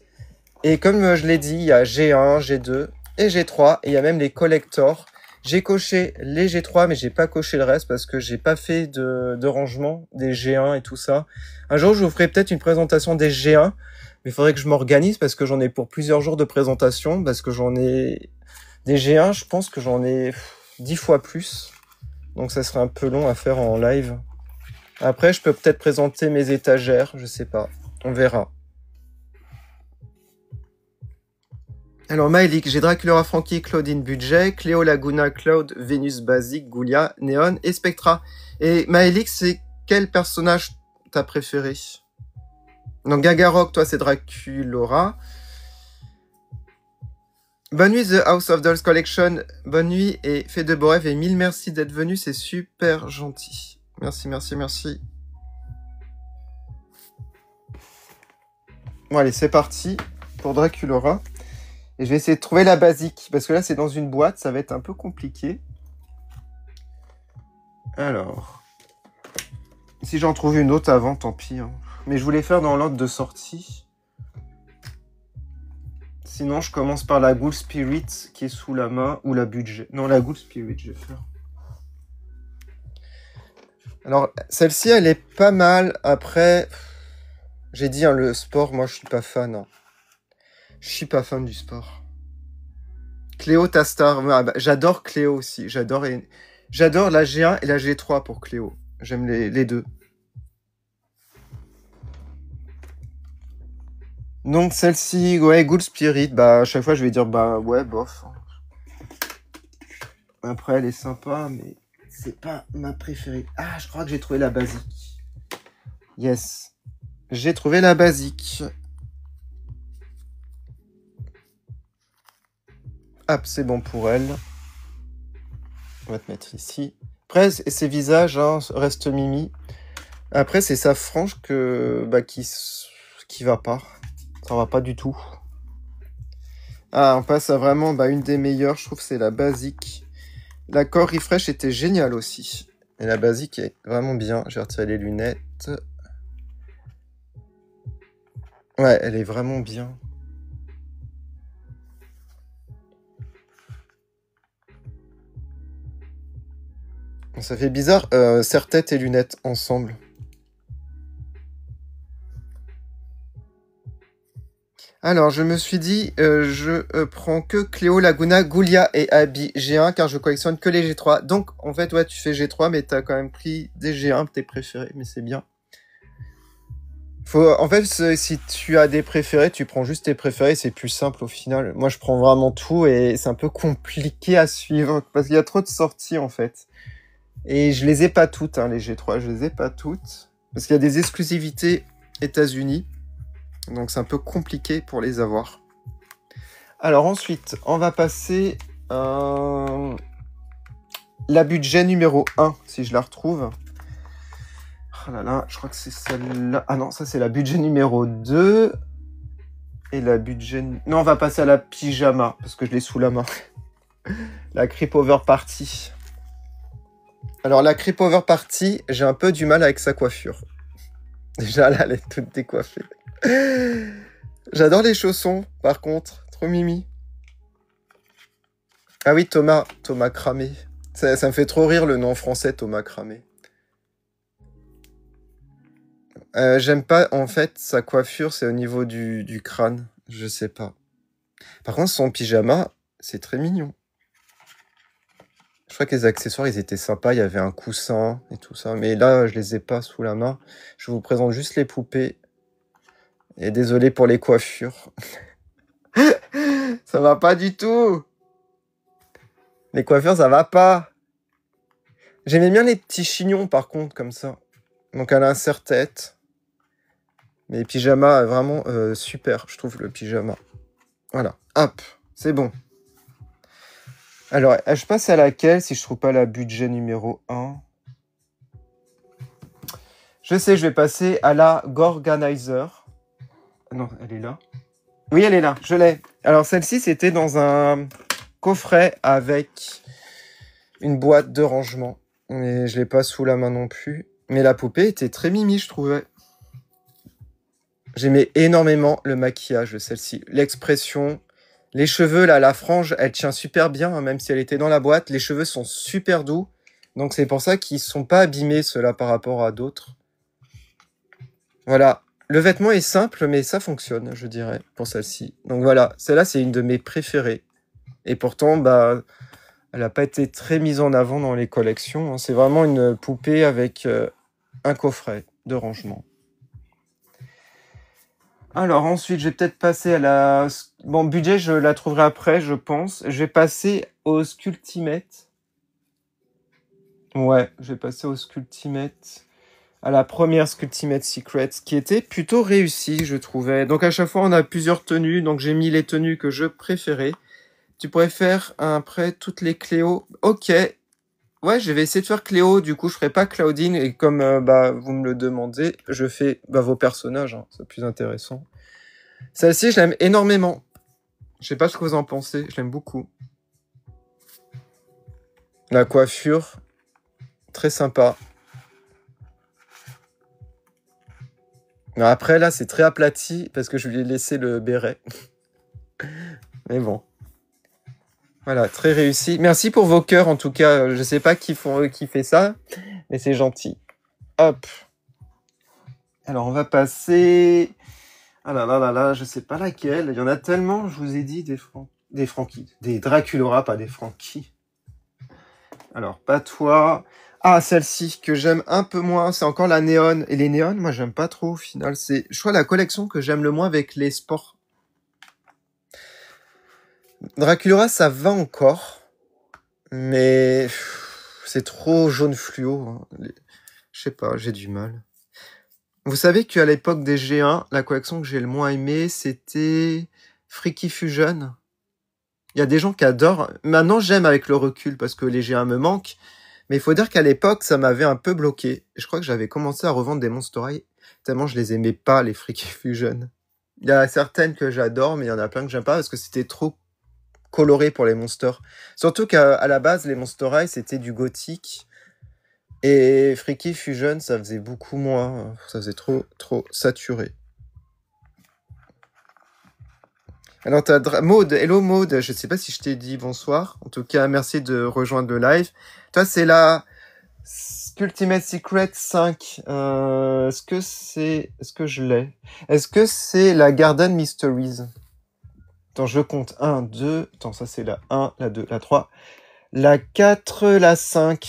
Et comme je l'ai dit, il y a G1, G2 et G3 et il y a même les collectors. J'ai coché les G3 mais j'ai pas coché le reste parce que j'ai pas fait de rangement des G1 et tout ça. Un jour je vous ferai peut-être une présentation des G1. Mais il faudrait que je m'organise parce que j'en ai pour plusieurs jours de présentation. Parce que j'en ai... Des G1, je pense que j'en ai 10 fois plus. Donc ça serait un peu long à faire en live. Après, je peux peut-être présenter mes étagères. Je sais pas. On verra. Alors, Maëlik, j'ai Draculaura, Frankie, Claudine Budget, Cléo, Laguna, Cloud, Vénus, Basique, Goulia, Neon et Spectra. Et Maëlik, c'est quel personnage t'as préféré? Donc Gaga Rock, toi c'est Draculaura. Bonne nuit The House of Dolls Collection. Bonne nuit et fais de beaux rêves et mille merci d'être venu, c'est super gentil. Merci. Bon allez, c'est parti pour Draculaura. Et je vais essayer de trouver la basique, parce que là c'est dans une boîte, ça va être un peu compliqué. Alors... Si j'en trouve une autre avant, tant pis. Hein. Mais je voulais faire dans l'ordre de sortie. Sinon, je commence par la Ghoul Spirit qui est sous la main, ou la budget. Non, la Ghoul Spirit, je vais faire. Alors, celle-ci, elle est pas mal. Après, j'ai dit, hein, le sport, moi, je suis pas fan. Hein. Je suis pas fan du sport. Cléo Tastar, ouais, bah, j'adore Cléo aussi. J'adore la G1 et la G3 pour Cléo. J'aime les deux. Donc celle-ci, ouais, Ghoul Spirit, bah à chaque fois je vais dire bah ouais, bof. Après elle est sympa, mais c'est pas ma préférée. Ah, je crois que j'ai trouvé la basique. Yes. J'ai trouvé la basique. Hop, c'est bon pour elle. On va te mettre ici. Après, ses visages hein, restent mimi. Après, c'est sa frange qui va pas. Ça va pas du tout. Ah, on passe à vraiment une des meilleures. Je trouve que c'est la basique. L'accord refresh était génial aussi. Et la basique est vraiment bien. J'ai retiré les lunettes. Ouais, elle est vraiment bien. Ça fait bizarre, serre-tête et lunettes ensemble. Alors, je me suis dit, je prends que Cléo, Laguna, Goulia et Abby G1, car je collectionne que les G3. Donc, en fait, ouais, tu fais G3, mais t'as quand même pris des G1, tes préférés, mais c'est bien. En fait, si tu as des préférés, tu prends juste tes préférés, c'est plus simple au final. Moi, je prends vraiment tout et c'est un peu compliqué à suivre, parce qu'il y a trop de sorties, en fait. Et je les ai pas toutes, hein, les G3, je les ai pas toutes. Parce qu'il y a des exclusivités États-Unis. Donc c'est un peu compliqué pour les avoir. Alors ensuite, on va passer la budget numéro 1, si je la retrouve. Oh là là, je crois que c'est celle-là. Ah non, ça c'est la budget numéro 2. Et la budget... Non, on va passer à la pyjama, parce que je l'ai sous la main. La Creep Over Party. Alors la Creep Over Party, j'ai un peu du mal avec sa coiffure. Déjà là, elle est toute décoiffée. J'adore les chaussons, par contre. Trop mimi. Ah oui, Thomas Cramé. Ça me fait trop rire le nom français, Thomas Cramé. J'aime pas, en fait, sa coiffure, c'est au niveau du crâne. Je sais pas. Par contre, son pyjama, c'est très mignon. Je crois que les accessoires, ils étaient sympas. Il y avait un coussin et tout ça. Mais là, je les ai pas sous la main. Je vous présente juste les poupées. Et désolé pour les coiffures. Ça va pas du tout. Les coiffures, ça va pas. J'aimais bien les petits chignons, par contre, comme ça. Donc, elle a un serre-tête. Mais pyjama, vraiment super, je trouve, le pyjama. Voilà. Hop, c'est bon. Alors, je passe à laquelle, si je trouve pas la budget numéro 1. Je sais, je vais passer à la Gorganizer. Non, elle est là. Oui, elle est là, je l'ai. Alors, celle-ci, c'était dans un coffret avec une boîte de rangement. Et je l'ai pas sous la main non plus. Mais la poupée était très mimi, je trouvais. J'aimais énormément le maquillage de celle-ci. L'expression, les cheveux, là, la frange, elle tient super bien, hein, même si elle était dans la boîte. Les cheveux sont super doux. Donc, c'est pour ça qu'ils sont pas abîmés, ceux-là, par rapport à d'autres. Voilà. Le vêtement est simple, mais ça fonctionne, je dirais, pour celle-ci. Donc voilà, celle-là, c'est une de mes préférées. Et pourtant, elle n'a pas été très mise en avant dans les collections. Hein. C'est vraiment une poupée avec un coffret de rangement. Alors ensuite, je vais peut-être passer à la... Bon, budget, je la trouverai après, je pense. Je vais passer au Sculptimate. Ouais, je vais passer au Sculptimate. À la première Sculptimate Secrets, qui était plutôt réussie, je trouvais. Donc à chaque fois, on a plusieurs tenues. Donc j'ai mis les tenues que je préférais. Tu pourrais faire après toutes les Cléo. Ok. Ouais, je vais essayer de faire Cléo. Du coup, je ferai pas Claudine. Et comme vous me le demandez, je fais vos personnages. Hein, c'est plus intéressant. Celle-ci, je l'aime énormément. Je sais pas ce que vous en pensez. Je l'aime beaucoup. La coiffure, très sympa. Après, là, c'est très aplati parce que je lui ai laissé le béret. Mais bon. Voilà, très réussi. Merci pour vos cœurs, en tout cas. Je sais pas qui fait ça, mais c'est gentil. Hop. Alors, on va passer... Ah là là là là, je sais pas laquelle. Il y en a tellement, je vous ai dit, des Frankie. Des Draculora, pas des Frankie. Alors, pas toi. Ah, celle-ci, que j'aime un peu moins, c'est encore la Néon. Et les Néon, moi, j'aime pas trop, au final. C'est, je crois, la collection que j'aime le moins avec les sports. Draculora, ça va encore. Mais c'est trop jaune fluo. Hein. Je sais pas, j'ai du mal. Vous savez qu'à l'époque des G1, la collection que j'ai le moins aimée, c'était Freaky Fusion. Il y a des gens qui adorent. Maintenant, j'aime avec le recul parce que les G1 me manquent. Mais il faut dire qu'à l'époque, ça m'avait un peu bloqué. Je crois que j'avais commencé à revendre des Monster High tellement je les aimais pas, les Freaky Fusion. Il y a certaines que j'adore, mais il y en a plein que j'aime pas parce que c'était trop coloré pour les monsters. Surtout qu'à la base, les Monster High, c'était du gothique. Et Freaky Fusion, ça faisait beaucoup moins. Ça faisait trop saturé. Alors, t'as Maud. Hello Maud. Je sais pas si je t'ai dit bonsoir. En tout cas, merci de rejoindre le live. Toi, c'est la Ultimate Secret 5. Est-ce que je l'ai? Est-ce que c'est la Garden Mysteries? Attends, je compte. 1, 2. Attends, ça c'est la 1, la 2, la 3. La 4, la 5,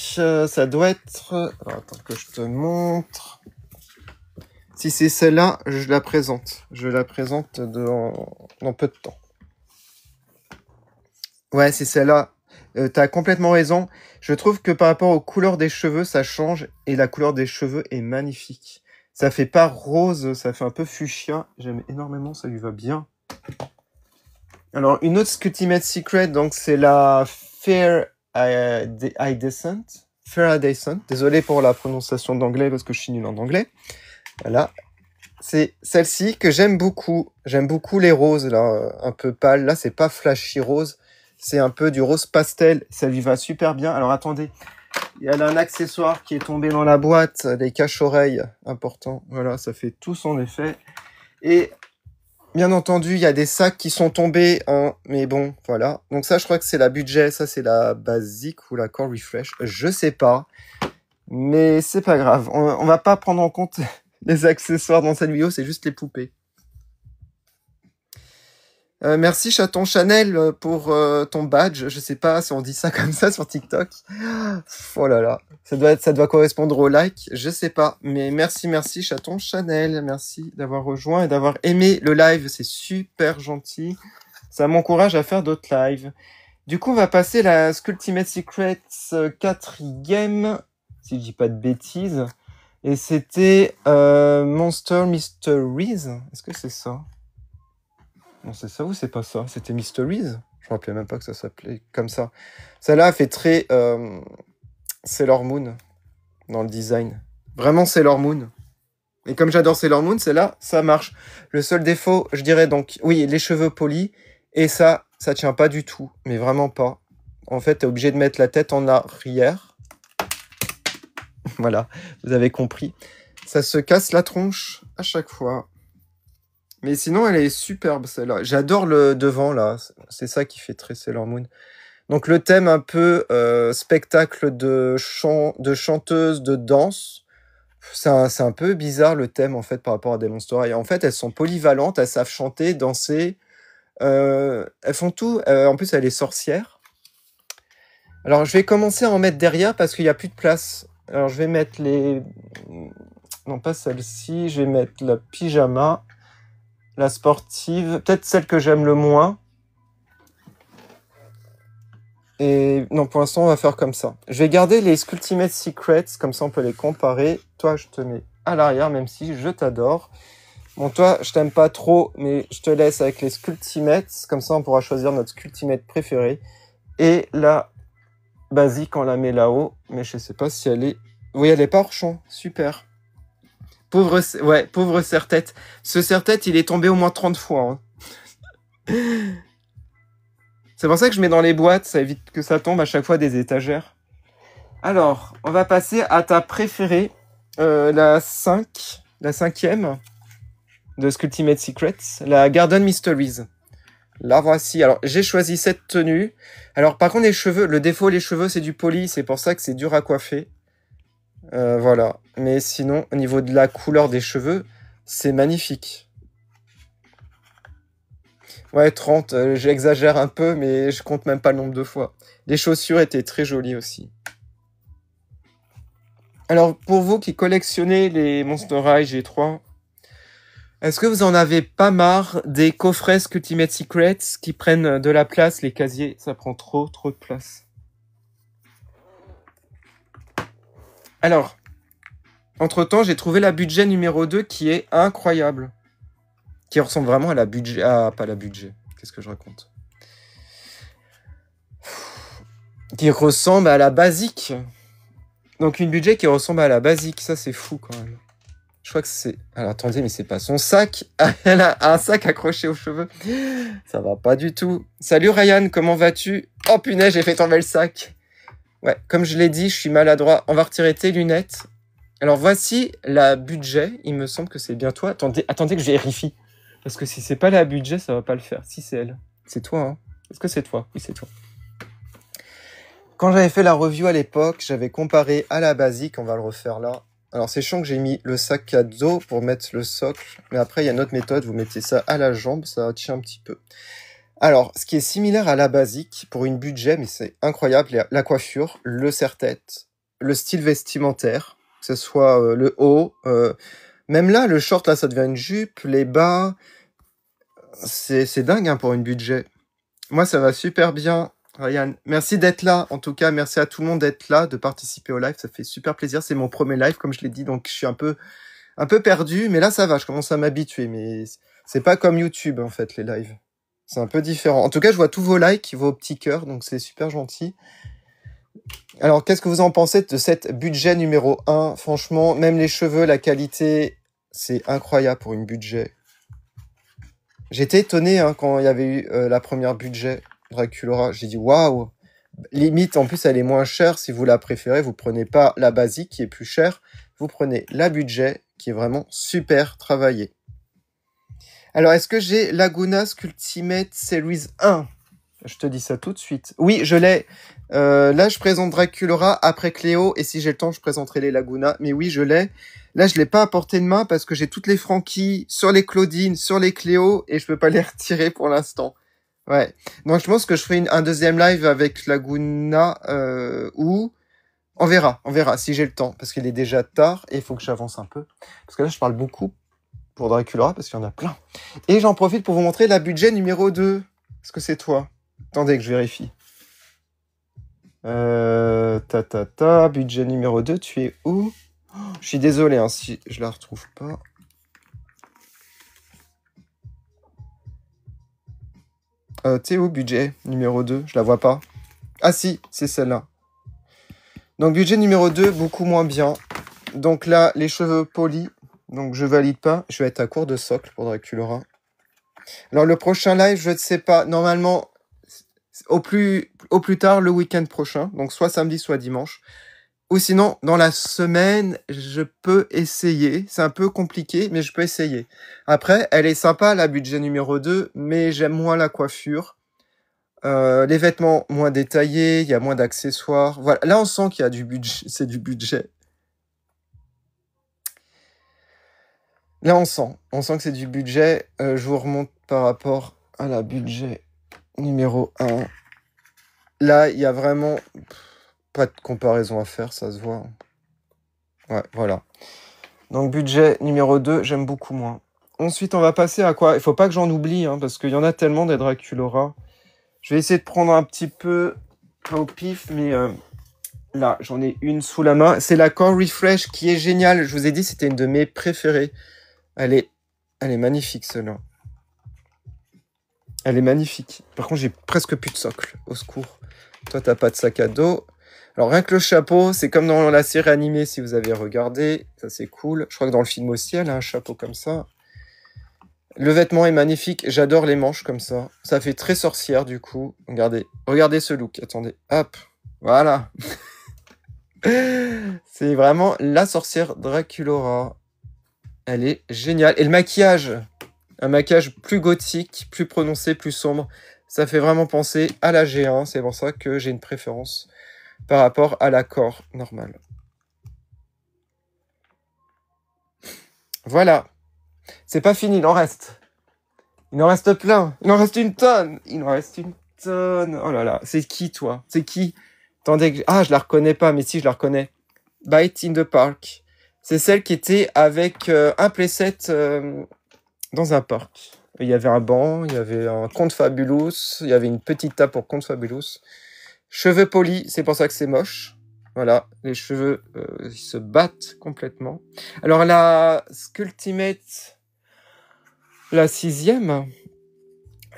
ça doit être... Alors, attends que je te montre. Si c'est celle-là, je la présente. Je la présente dans peu de temps. Ouais, c'est celle-là. T'as complètement raison. Je trouve que par rapport aux couleurs des cheveux, ça change. Et la couleur des cheveux est magnifique. Ça fait pas rose, ça fait un peu fuchsia. J'aime énormément, ça lui va bien. Alors, une autre Ultimate Secret, donc c'est la Fair Iridescent. Fair Iridescent. Désolé pour la prononciation d'anglais parce que je suis nul en anglais. Voilà. C'est celle-ci que j'aime beaucoup. J'aime beaucoup les roses, là, un peu pâles. Là, c'est pas flashy rose. C'est un peu du rose pastel. Ça lui va super bien. Alors, attendez. Il y a là un accessoire qui est tombé dans la boîte. Des cache-oreilles importants. Voilà, ça fait tout son effet. Et... bien entendu, il y a des sacs qui sont tombés, hein, mais bon, voilà. Donc ça, je crois que c'est la budget, ça c'est la basique ou la core refresh, je sais pas. Mais c'est pas grave, on va pas prendre en compte les accessoires dans cette vidéo, c'est juste les poupées. Merci Chaton Chanel pour ton badge. Je sais pas si on dit ça comme ça sur TikTok. Oh là là, ça doit correspondre au like. Je sais pas, mais merci Chaton Chanel. Merci d'avoir rejoint et d'avoir aimé le live. C'est super gentil. Ça m'encourage à faire d'autres lives. Du coup, on va passer la Ultimate Secrets 4e, si je dis pas de bêtises. Et c'était Monster Mysteries. Est-ce que c'est ça? Non, c'est ça ou c'est pas ça? C'était Mysteries? Je me rappelais même pas que ça s'appelait comme ça. Celle-là fait très Sailor Moon dans le design. Vraiment Sailor Moon. Et comme j'adore Sailor Moon, celle-là, ça marche. Le seul défaut, je dirais donc, oui, les cheveux polis. Et ça tient pas du tout. Mais vraiment pas. En fait, t'es obligé de mettre la tête en arrière. Voilà, vous avez compris. Ça se casse la tronche à chaque fois. Mais sinon, elle est superbe, celle-là. J'adore le devant, là. C'est ça qui fait très Sailor Moon. Donc, le thème un peu spectacle de chanteuse, de danse. C'est un peu bizarre, le thème, en fait, par rapport à des Monster High. En fait, elles sont polyvalentes, elles savent chanter, danser. Elles font tout. En plus, elle est sorcière. Alors, je vais commencer à en mettre derrière parce qu'il n'y a plus de place. Alors, je vais mettre les... Non, pas celle-ci. Je vais mettre la pyjama. La sportive, peut-être celle que j'aime le moins. Et non, pour l'instant, on va faire comme ça. Je vais garder les Ultimate Secrets, comme ça on peut les comparer. Toi, je te mets à l'arrière, même si je t'adore. Bon, toi, je t'aime pas trop, mais je te laisse avec les Ultimates. Comme ça, on pourra choisir notre Ultimate préféré. Et la basique, on la met là-haut. Mais je sais pas si elle est... Oui, elle est pas hors champ. Super. Pauvre serre-tête. Ce serre-tête, il est tombé au moins 30 fois. Hein. C'est pour ça que je mets dans les boîtes, ça évite que ça tombe à chaque fois des étagères. Alors, on va passer à ta préférée, la 5e de Ultimate Secrets, la Garden Mysteries. La voici. Alors, j'ai choisi cette tenue. Alors, par contre, les cheveux, le défaut, les cheveux, c'est du poli. C'est pour ça que c'est dur à coiffer. Voilà. Mais sinon, au niveau de la couleur des cheveux, c'est magnifique. Ouais, 30, j'exagère un peu, mais je compte même pas le nombre de fois. Les chaussures étaient très jolies aussi. Alors, pour vous qui collectionnez les Monster High G3, est-ce que vous en avez pas marre des coffrets Ultimate Secrets qui prennent de la place, les casiers? Ça prend trop de place. Alors, entre-temps, j'ai trouvé la budget numéro 2 qui est incroyable. Qui ressemble vraiment à la budget... Ah, pas la budget. Qu'est-ce que je raconte? Qui ressemble à la basique. Donc, une budget qui ressemble à la basique. Ça, c'est fou, quand même. Je crois que c'est... Alors, attendez, mais c'est pas son sac. Elle a un sac accroché aux cheveux. Ça va pas du tout. Salut, Ryan, comment vas-tu? Oh, punaise, j'ai fait tomber le sac. Ouais, comme je l'ai dit, je suis maladroit. On va retirer tes lunettes. Alors, voici la budget. Il me semble que c'est bien toi. Attendez que je vérifie. Parce que si c'est pas la budget, ça va pas le faire. Si c'est elle. C'est toi, hein? Est-ce que c'est toi? Oui, c'est toi. Quand j'avais fait la review à l'époque, j'avais comparé à la basique. On va le refaire là. Alors, c'est chiant que j'ai mis le sac à dos pour mettre le socle. Mais après, il y a une autre méthode. Vous mettez ça à la jambe. Ça tient un petit peu. Alors, ce qui est similaire à la basique, pour une budget, mais c'est incroyable, la coiffure, le serre-tête, le style vestimentaire, que ce soit le haut, même là, le short, là, ça devient une jupe, les bas, c'est dingue hein, pour une budget. Moi, ça va super bien, Ryan. Merci d'être là, en tout cas, merci à tout le monde d'être là, de participer au live, ça fait super plaisir, c'est mon premier live, comme je l'ai dit, donc je suis un peu perdu, mais là, ça va, je commence à m'habituer, mais c'est pas comme YouTube, en fait, les lives. C'est un peu différent. En tout cas, je vois tous vos likes, vos petits cœurs, donc c'est super gentil. Alors, qu'est-ce que vous en pensez de cette budget numéro 1? Franchement, même les cheveux, la qualité, c'est incroyable pour une budget. J'étais étonné hein, quand il y avait eu la première budget Draculaura. J'ai dit, waouh! Limite, en plus, elle est moins chère. Si vous la préférez, vous prenez pas la basique qui est plus chère. Vous prenez la budget qui est vraiment super travaillée. Alors, est-ce que j'ai Laguna Ultimate Series 1? Je te dis ça tout de suite. Oui, je l'ai. Là, je présente Draculaura après Cléo. Et si j'ai le temps, je présenterai les Laguna. Mais oui, je l'ai. Là, je l'ai pas à portée de main parce que j'ai toutes les Frankie sur les Claudine, sur les Cléo. Et je peux pas les retirer pour l'instant. Ouais. Donc, je pense que je ferai un deuxième live avec Laguna ou... On verra si j'ai le temps. Parce qu'il est déjà tard et il faut que j'avance un peu. Parce que là, je parle beaucoup pour Draculaura parce qu'il y en a plein. Et j'en profite pour vous montrer la budget numéro 2. Est-ce que c'est toi? Attendez que je vérifie. Budget numéro 2, tu es où? Oh, je suis désolé hein, si je la retrouve pas. T'es où, budget numéro 2? Je la vois pas. Ah si, c'est celle-là. Donc, budget numéro 2, beaucoup moins bien. Donc là, les cheveux polis. Donc, je valide pas. Je vais être à court de socle pour Draculaura. Alors, le prochain live, je ne sais pas. Normalement, au plus tard, le week-end prochain. Donc, soit samedi, soit dimanche. Ou sinon, dans la semaine, je peux essayer. C'est un peu compliqué, mais je peux essayer. Après, elle est sympa, la budget numéro 2, mais j'aime moins la coiffure. Les vêtements moins détaillés, il y a moins d'accessoires. Voilà, là, on sent qu'il y a du budget. C'est du budget. Là, on sent que c'est du budget. Je vous remonte par rapport à la budget numéro 1. Là, il y a vraiment pas de comparaison à faire, ça se voit. Ouais, voilà. Donc, budget numéro 2, j'aime beaucoup moins. Ensuite, on va passer à quoi? Il faut pas que j'en oublie, hein, parce qu'il y en a tellement des Draculaura. Je vais essayer de prendre un petit peu au pif, mais là, j'en ai une sous la main. C'est la Core Refresh qui est géniale. Je vous ai dit, c'était une de mes préférées. Elle est magnifique, celle-là. Elle est magnifique. Par contre, j'ai presque plus de socle. Au secours. Toi, t'as pas de sac à dos. Alors, rien que le chapeau, c'est comme dans la série animée, si vous avez regardé. Ça, c'est cool. Je crois que dans le film aussi, elle a un chapeau comme ça. Le vêtement est magnifique. J'adore les manches comme ça. Ça fait très sorcière, du coup. Regardez ce look. Attendez. Hop. Voilà. C'est vraiment la sorcière Draculaura. Elle est géniale. Et le maquillage. Un maquillage plus gothique, plus prononcé, plus sombre. Ça fait vraiment penser à la G1. C'est pour ça que j'ai une préférence par rapport à l'accord normal. Voilà. C'est pas fini, il en reste. Il en reste plein. Il en reste une tonne. Il en reste une tonne. Oh là là. C'est qui, toi? C'est qui? Attendez que... Ah, je la reconnais pas, mais si, je la reconnais. Bite in the Park. C'est celle qui était avec un playset dans un parc. Il y avait un banc, il y avait un Conte Fabulous, il y avait une petite table pour Conte Fabulous. Cheveux polis, c'est pour ça que c'est moche. Voilà, les cheveux ils se battent complètement. Alors la Sculptimate, la sixième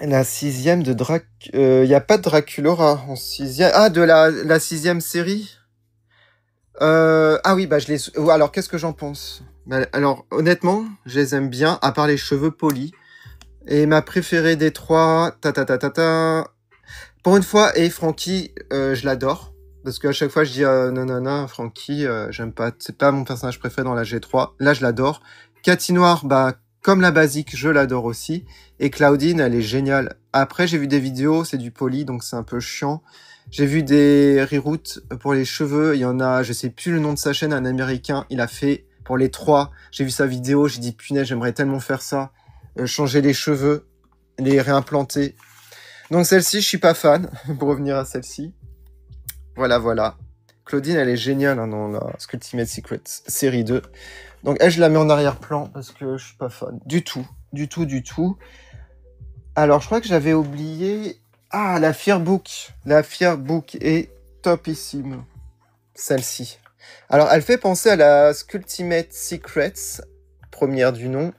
de il n'y a pas de Draculaura en sixième. Ah, de la sixième série. Ah oui, bah je les. Alors qu'est-ce que j'en pense? Bah, alors honnêtement, je les aime bien, à part les cheveux polis. Et ma préférée des trois, pour une fois, et Frankie, je l'adore. Parce qu'à chaque fois, je dis non, Frankie, j'aime pas. C'est pas mon personnage préféré dans la G3. Là, je l'adore. Cathy Noire, bah, comme la basique, je l'adore aussi. Et Claudine, elle est géniale. Après, j'ai vu des vidéos, c'est du poli, donc c'est un peu chiant. J'ai vu des reroutes pour les cheveux. Il y en a, je sais plus le nom de sa chaîne, un américain. Il a fait pour les trois. J'ai vu sa vidéo, j'ai dit, punaise, j'aimerais tellement faire ça. Changer les cheveux, les réimplanter. Donc celle-ci, je suis pas fan, pour revenir à celle-ci. Voilà. Claudine, elle est géniale hein, dans la Ultimate Secret série 2. Donc elle, je la mets en arrière-plan parce que je suis pas fan. Du tout. Alors, je crois que j'avais oublié... Ah, la Fearbook. La Fearbook est topissime. Celle-ci. Alors, elle fait penser à la Ultimate Secrets, première du nom.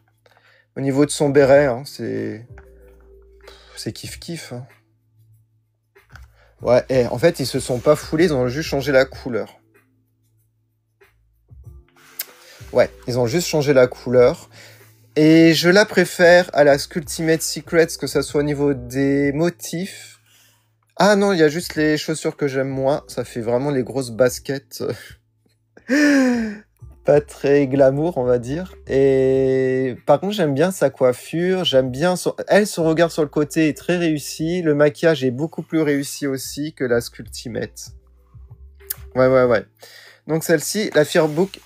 Au niveau de son béret, hein, c'est kiff-kiff. Hein. Ouais, en fait, ils se sont pas foulés, ils ont juste changé la couleur. Ouais, ils ont juste changé la couleur. Et je la préfère à la Ultimate Secrets, que ça soit au niveau des motifs. Ah non, il y a juste les chaussures que j'aime moins. Ça fait vraiment les grosses baskets. Pas très glamour, on va dire. Et par contre, j'aime bien sa coiffure. J'aime bien son regard sur le côté est très réussi. Le maquillage est beaucoup plus réussi aussi que la Sculptimate. Ouais. Donc celle-ci, la Fairbook,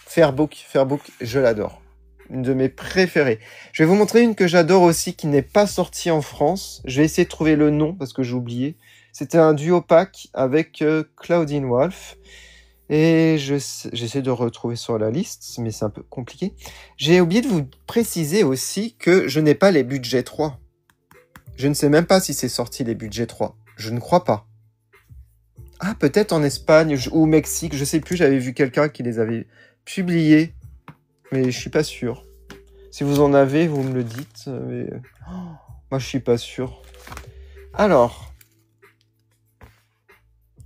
je l'adore. Une de mes préférées. Je vais vous montrer une que j'adore aussi, qui n'est pas sortie en France. Je vais essayer de trouver le nom, parce que j'ai oublié. C'était un duo pack avec Claudine Wolf. Et j'essaie de retrouver sur la liste, mais c'est un peu compliqué. J'ai oublié de vous préciser aussi que je n'ai pas les budgets 3. Je ne sais même pas si c'est sorti les budgets 3. Je ne crois pas. Ah, peut-être en Espagne ou au Mexique, je sais plus, j'avais vu quelqu'un qui les avait publiés, mais je suis pas sûr. Si vous en avez, vous me le dites, mais moi je suis pas sûr. Alors,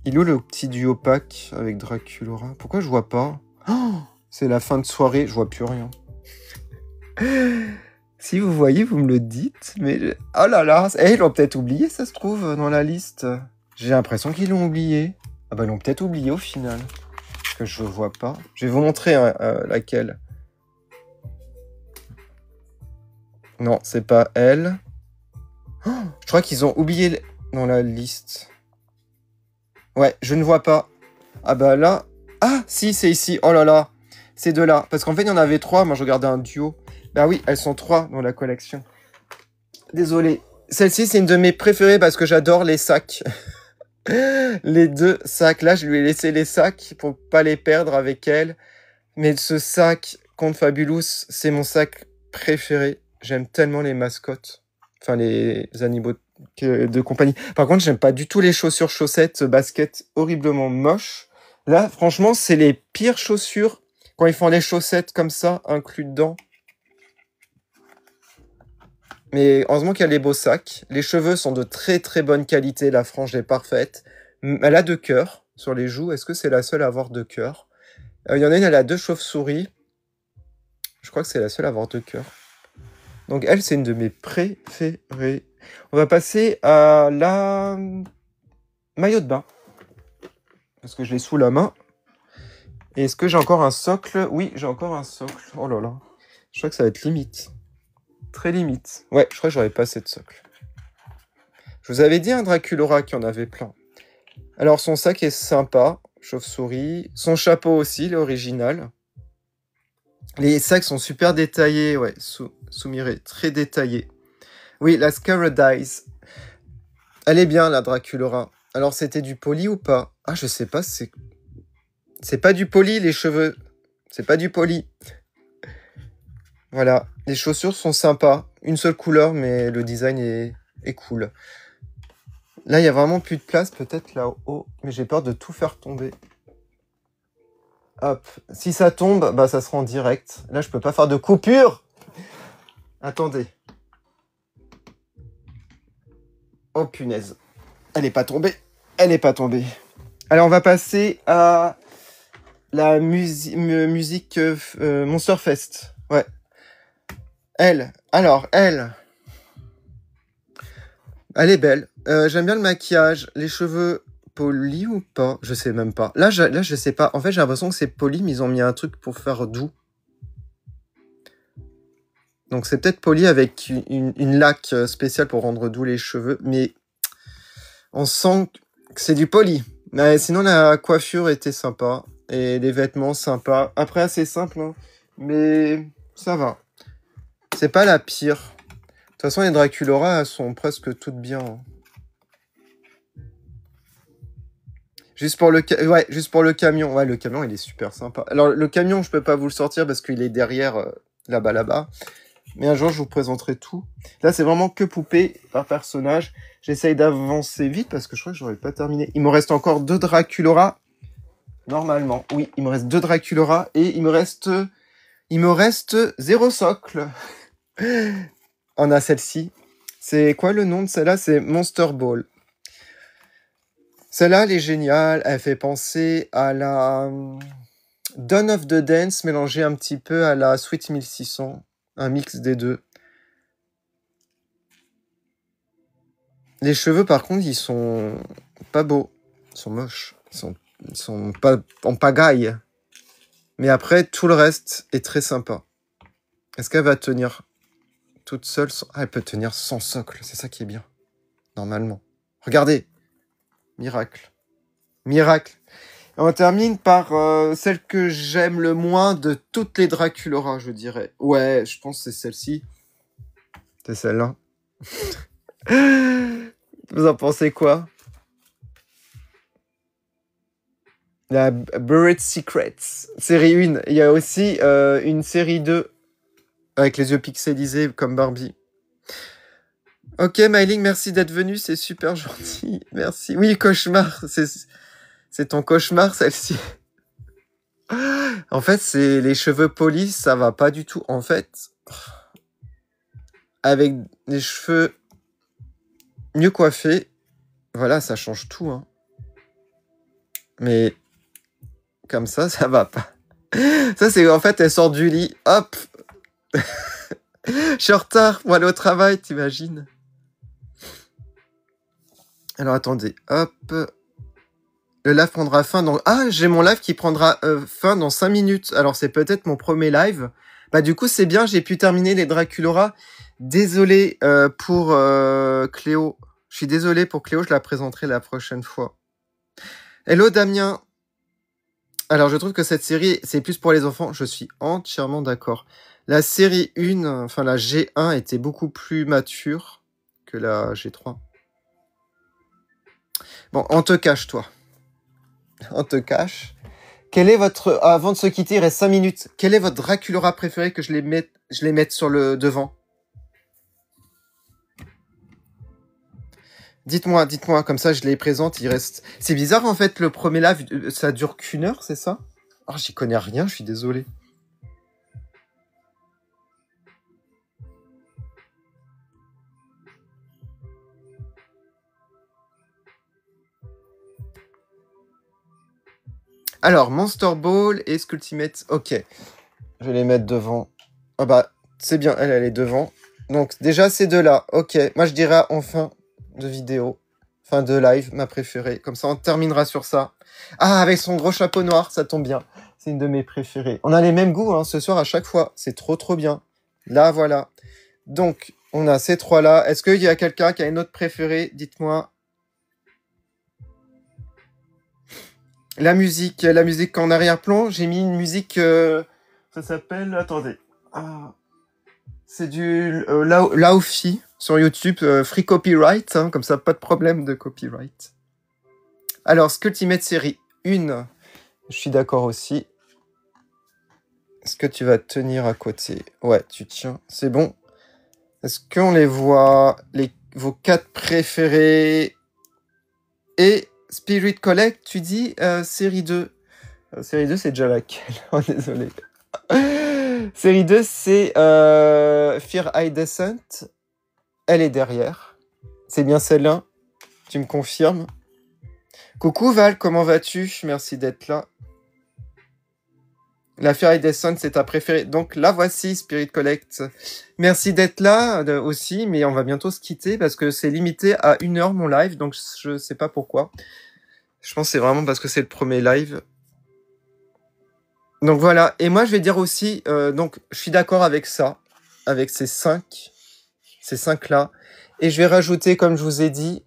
il est où le petit duo pack avec Draculaura? Pourquoi je vois pas? C'est la fin de soirée, je vois plus rien. Si vous voyez, vous me le dites, mais... Oh là là, ils l'ont peut-être oublié, ça se trouve, dans la liste. J'ai l'impression qu'ils l'ont oublié. Ah bah ils l'ont peut-être oublié au final. Parce que je vois pas. Je vais vous montrer laquelle. Non, c'est pas elle. Je crois qu'ils ont oublié dans la liste. Ouais, je ne vois pas. Ah bah là... Ah, si, c'est ici. Oh là là. C'est de là. Parce qu'en fait, il y en avait 3. Moi, je regardais un duo. Bah oui, elles sont 3 dans la collection. Désolé. Celle-ci, c'est une de mes préférées parce que j'adore les sacs. Les 2 sacs. Là, je lui ai laissé les sacs pour pas les perdre avec elle. Mais ce sac, Conte Fabulous, c'est mon sac préféré. J'aime tellement les mascottes. Enfin, les animaux de compagnie. Par contre, j'aime pas du tout les chaussures, chaussettes, baskets horriblement moches. Là, franchement, c'est les pires chaussures quand ils font les chaussettes comme ça, inclus dedans. Mais heureusement qu'il y a les beaux sacs. Les cheveux sont de très très bonne qualité. La frange est parfaite. Elle a 2 cœurs sur les joues. Est-ce que c'est la seule à avoir 2 cœurs? Il y en a une, elle a 2 chauves-souris. Je crois que c'est la seule à avoir 2 cœurs. Donc elle, c'est une de mes préférées. On va passer à la maillot de bain. Parce que je l'ai sous la main. Et est-ce que j'ai encore un socle? Oui, j'ai encore un socle. Oh là là. Je crois que ça va être limite. Très limite. Ouais, je crois que j'aurais pas assez de socle. Je vous avais dit un Draculaura qui en avait plein. Alors son sac est sympa, chauve-souris. Son chapeau aussi, l'original. Les sacs sont super détaillés, ouais, Soumiré, très détaillés. Oui, la Scaradize. Elle est bien, la Draculaura. Alors c'était du poli ou pas? Ah, je sais pas, c'est pas du poli, les cheveux. C'est pas du poli. Voilà, les chaussures sont sympas. Une seule couleur, mais le design est cool. Là, il y a vraiment plus de place, peut-être là-haut. Mais j'ai peur de tout faire tomber. Hop. Si ça tombe, bah ça sera en direct. Là, je peux pas faire de coupure. Attendez. Oh punaise. Elle est pas tombée. Elle est pas tombée. Alors, on va passer à la musique Monsterfest. Ouais. Elle. Alors, elle. Elle est belle. J'aime bien le maquillage. Les cheveux polis ou pas? Je sais même pas. Là, je sais pas. En fait, j'ai l'impression que c'est poli, mais ils ont mis un truc pour faire doux. Donc, c'est peut-être poli avec une laque spéciale pour rendre doux les cheveux. Mais on sent que c'est du poli. Mais sinon, la coiffure était sympa. Et les vêtements sympas. Après, assez simple. Hein, mais ça va. C'est pas la pire. De toute façon, les Draculaura, elles sont presque toutes bien. Hein. Juste pour le camion. Ouais, le camion, il est super sympa. Alors, le camion, je peux pas vous le sortir parce qu'il est derrière, là-bas. Mais un jour, je vous présenterai tout. Là, c'est vraiment que poupée par personnage. J'essaye d'avancer vite parce que je crois que j'aurais pas terminé. Il me reste encore 2 Draculaura. Normalement, oui, il me reste 2 Draculaura et il me reste 0 socle. On a celle-ci. C'est quoi le nom de celle-là? C'est Monster Ball. Celle-là, elle est géniale. Elle fait penser à la Dawn of the Dance mélangée un petit peu à la Sweet 1600. Un mix des deux. Les cheveux, par contre, ils sont pas beaux. Ils sont moches. Ils sont pas en pagaille. Mais après, tout le reste est très sympa. Est-ce qu'elle va tenir toute seule? Ah, elle peut tenir sans socle. C'est ça qui est bien. Normalement. Regardez. Miracle. Miracle. Et on termine par celle que j'aime le moins de toutes les Draculaura, je dirais. Ouais, je pense que c'est celle-ci. C'est celle-là. Vous en pensez quoi? La Buried Secrets, série 1. Il y a aussi une série 2 avec les yeux pixelisés comme Barbie. Ok, Myling, merci d'être venu, c'est super gentil. Merci. Oui, cauchemar, c'est ton cauchemar, celle-ci. En fait, c'est les cheveux polis, ça va pas du tout. En fait, avec les cheveux mieux coiffés, voilà, ça change tout. Hein. Mais comme ça va pas. Ça, c'est en fait, elle sort du lit. Hop. Je suis en retard pour aller au travail, t'imagines? Alors, attendez. Hop. Le live prendra fin dans... Ah, j'ai mon live qui prendra fin dans 5 minutes. Alors, c'est peut-être mon premier live. Bah, du coup, c'est bien, j'ai pu terminer les Draculaura. Désolé pour Cléo. Je suis désolé pour Cléo, je la présenterai la prochaine fois. Hello, Damien. Alors, je trouve que cette série, c'est plus pour les enfants. Je suis entièrement d'accord. La série 1, enfin la G1, était beaucoup plus mature que la G3. Bon, on te cache, toi. On te cache. Quel est votre... avant de se quitter, il reste 5 minutes. Quel est votre Draculaura préféré que je les mette sur le devant? Dites-moi, comme ça je les présente, il reste... C'est bizarre en fait, le premier live, ça dure qu'1 heure, c'est ça? Oh, j'y connais rien, je suis désolé. Alors, Monster Ball et Skulltimate, ok. Je vais les mettre devant. Ah bah, c'est bien, elle est devant. Donc déjà, ces deux-là, ok. Moi, je dirais en fin de vidéo, fin de live, ma préférée. Comme ça, on terminera sur ça. Ah, avec son gros chapeau noir, ça tombe bien. C'est une de mes préférées. On a les mêmes goûts, hein, ce soir, à chaque fois. C'est trop bien. Là, voilà. Donc, on a ces trois-là. Est-ce qu'il y a quelqu'un qui a une autre préférée? Dites-moi. La musique en arrière-plan. J'ai mis une musique... ça s'appelle... Attendez. Ah, c'est du Laofi sur YouTube. Free copyright. Hein, comme ça, pas de problème de copyright. Alors, Scultimate série 1. Je suis d'accord aussi. Est-ce que tu vas tenir à côté? Ouais, tu tiens. C'est bon. Est-ce qu'on les voit, vos 4 préférés? Et Spirit Collect, tu dis série 2. Série 2, c'est déjà laquelle? Oh, désolé. Série 2, c'est Fear Eye Descent. Elle est derrière. C'est bien celle-là. Tu me confirmes? Coucou Val, comment vas-tu? Merci d'être là. La Fear Eye Descent, c'est ta préférée. Donc la voici, Spirit Collect. Merci d'être là aussi, mais on va bientôt se quitter parce que c'est limité à 1 heure mon live, donc je sais pas pourquoi. Je pense que c'est vraiment parce que c'est le premier live. Donc voilà, et moi je vais dire aussi, donc je suis d'accord avec ça, avec ces 5 là, et je vais rajouter, comme je vous ai dit,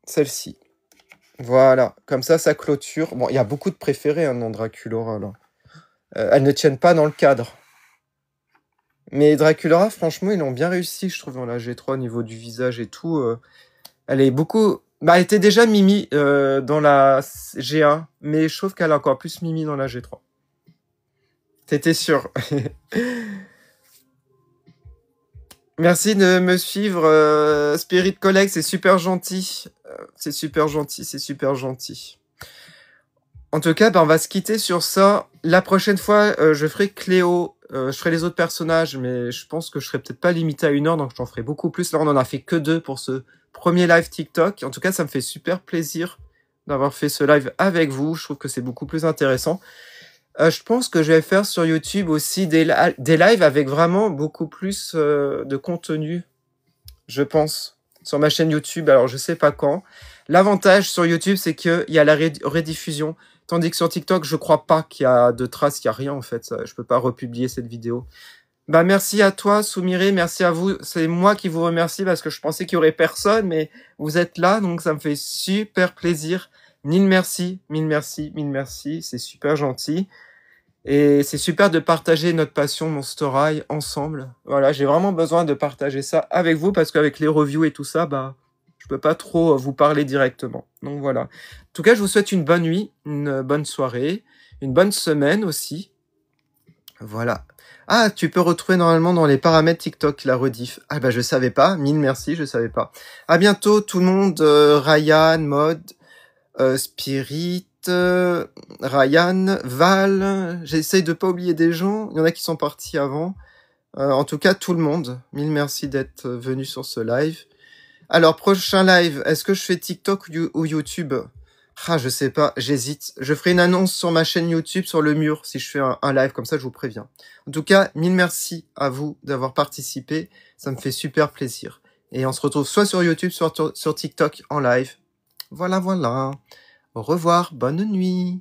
celle-ci. Voilà, comme ça clôture. Bon, il y a beaucoup de préférés dans Draculaura, là. Elles ne tiennent pas dans le cadre. Mais Draculaura, franchement, ils l'ont bien réussi, je trouve, dans la G3, au niveau du visage et tout. Elle est beaucoup... Bah, elle était déjà Mimi dans la G1, mais je trouve qu'elle est encore plus Mimi dans la G3. T'étais sûr. Merci de me suivre, Spirit Collect, c'est super gentil. C'est super gentil, c'est super gentil. En tout cas, bah, on va se quitter sur ça. La prochaine fois, je ferai Cléo. Je ferai les autres personnages, mais je pense que je serai peut-être pas limité à 1 heure, donc j'en ferai beaucoup plus. Là, on en a fait que 2 pour ce premier live TikTok. En tout cas, ça me fait super plaisir d'avoir fait ce live avec vous. Je trouve que c'est beaucoup plus intéressant. Je pense que je vais faire sur YouTube aussi des lives avec vraiment beaucoup plus de contenu, je pense, sur ma chaîne YouTube. Alors, je sais pas quand. L'avantage sur YouTube, c'est qu'il y a la rediffusion. Tandis que sur TikTok, je crois pas qu'il y a de traces, il y a rien en fait. Je peux pas republier cette vidéo. Bah merci à toi, Soumire, merci à vous. C'est moi qui vous remercie parce que je pensais qu'il y aurait personne, mais vous êtes là, donc ça me fait super plaisir. Mille merci, mille merci, mille merci. C'est super gentil. Et c'est super de partager notre passion Monster High ensemble. Voilà, j'ai vraiment besoin de partager ça avec vous parce qu'avec les reviews et tout ça, bah, je peux pas trop vous parler directement. Donc voilà. En tout cas, je vous souhaite une bonne nuit, une bonne soirée, une bonne semaine aussi. Voilà. Ah, tu peux retrouver normalement dans les paramètres TikTok la rediff. Ah bah je savais pas. Mille merci, je savais pas. À bientôt tout le monde. Ryan, Mod, Spirit, Ryan, Val. J'essaye de pas oublier des gens. Il y en a qui sont partis avant. En tout cas, tout le monde. Mille merci d'être venu sur ce live. Alors, prochain live, est-ce que je fais TikTok ou YouTube? Ah, je sais pas, j'hésite. Je ferai une annonce sur ma chaîne YouTube, sur le mur, si je fais un live, comme ça je vous préviens. En tout cas, mille merci à vous d'avoir participé, ça me fait super plaisir. Et on se retrouve soit sur YouTube, soit sur TikTok en live. Voilà, voilà. Au revoir, bonne nuit.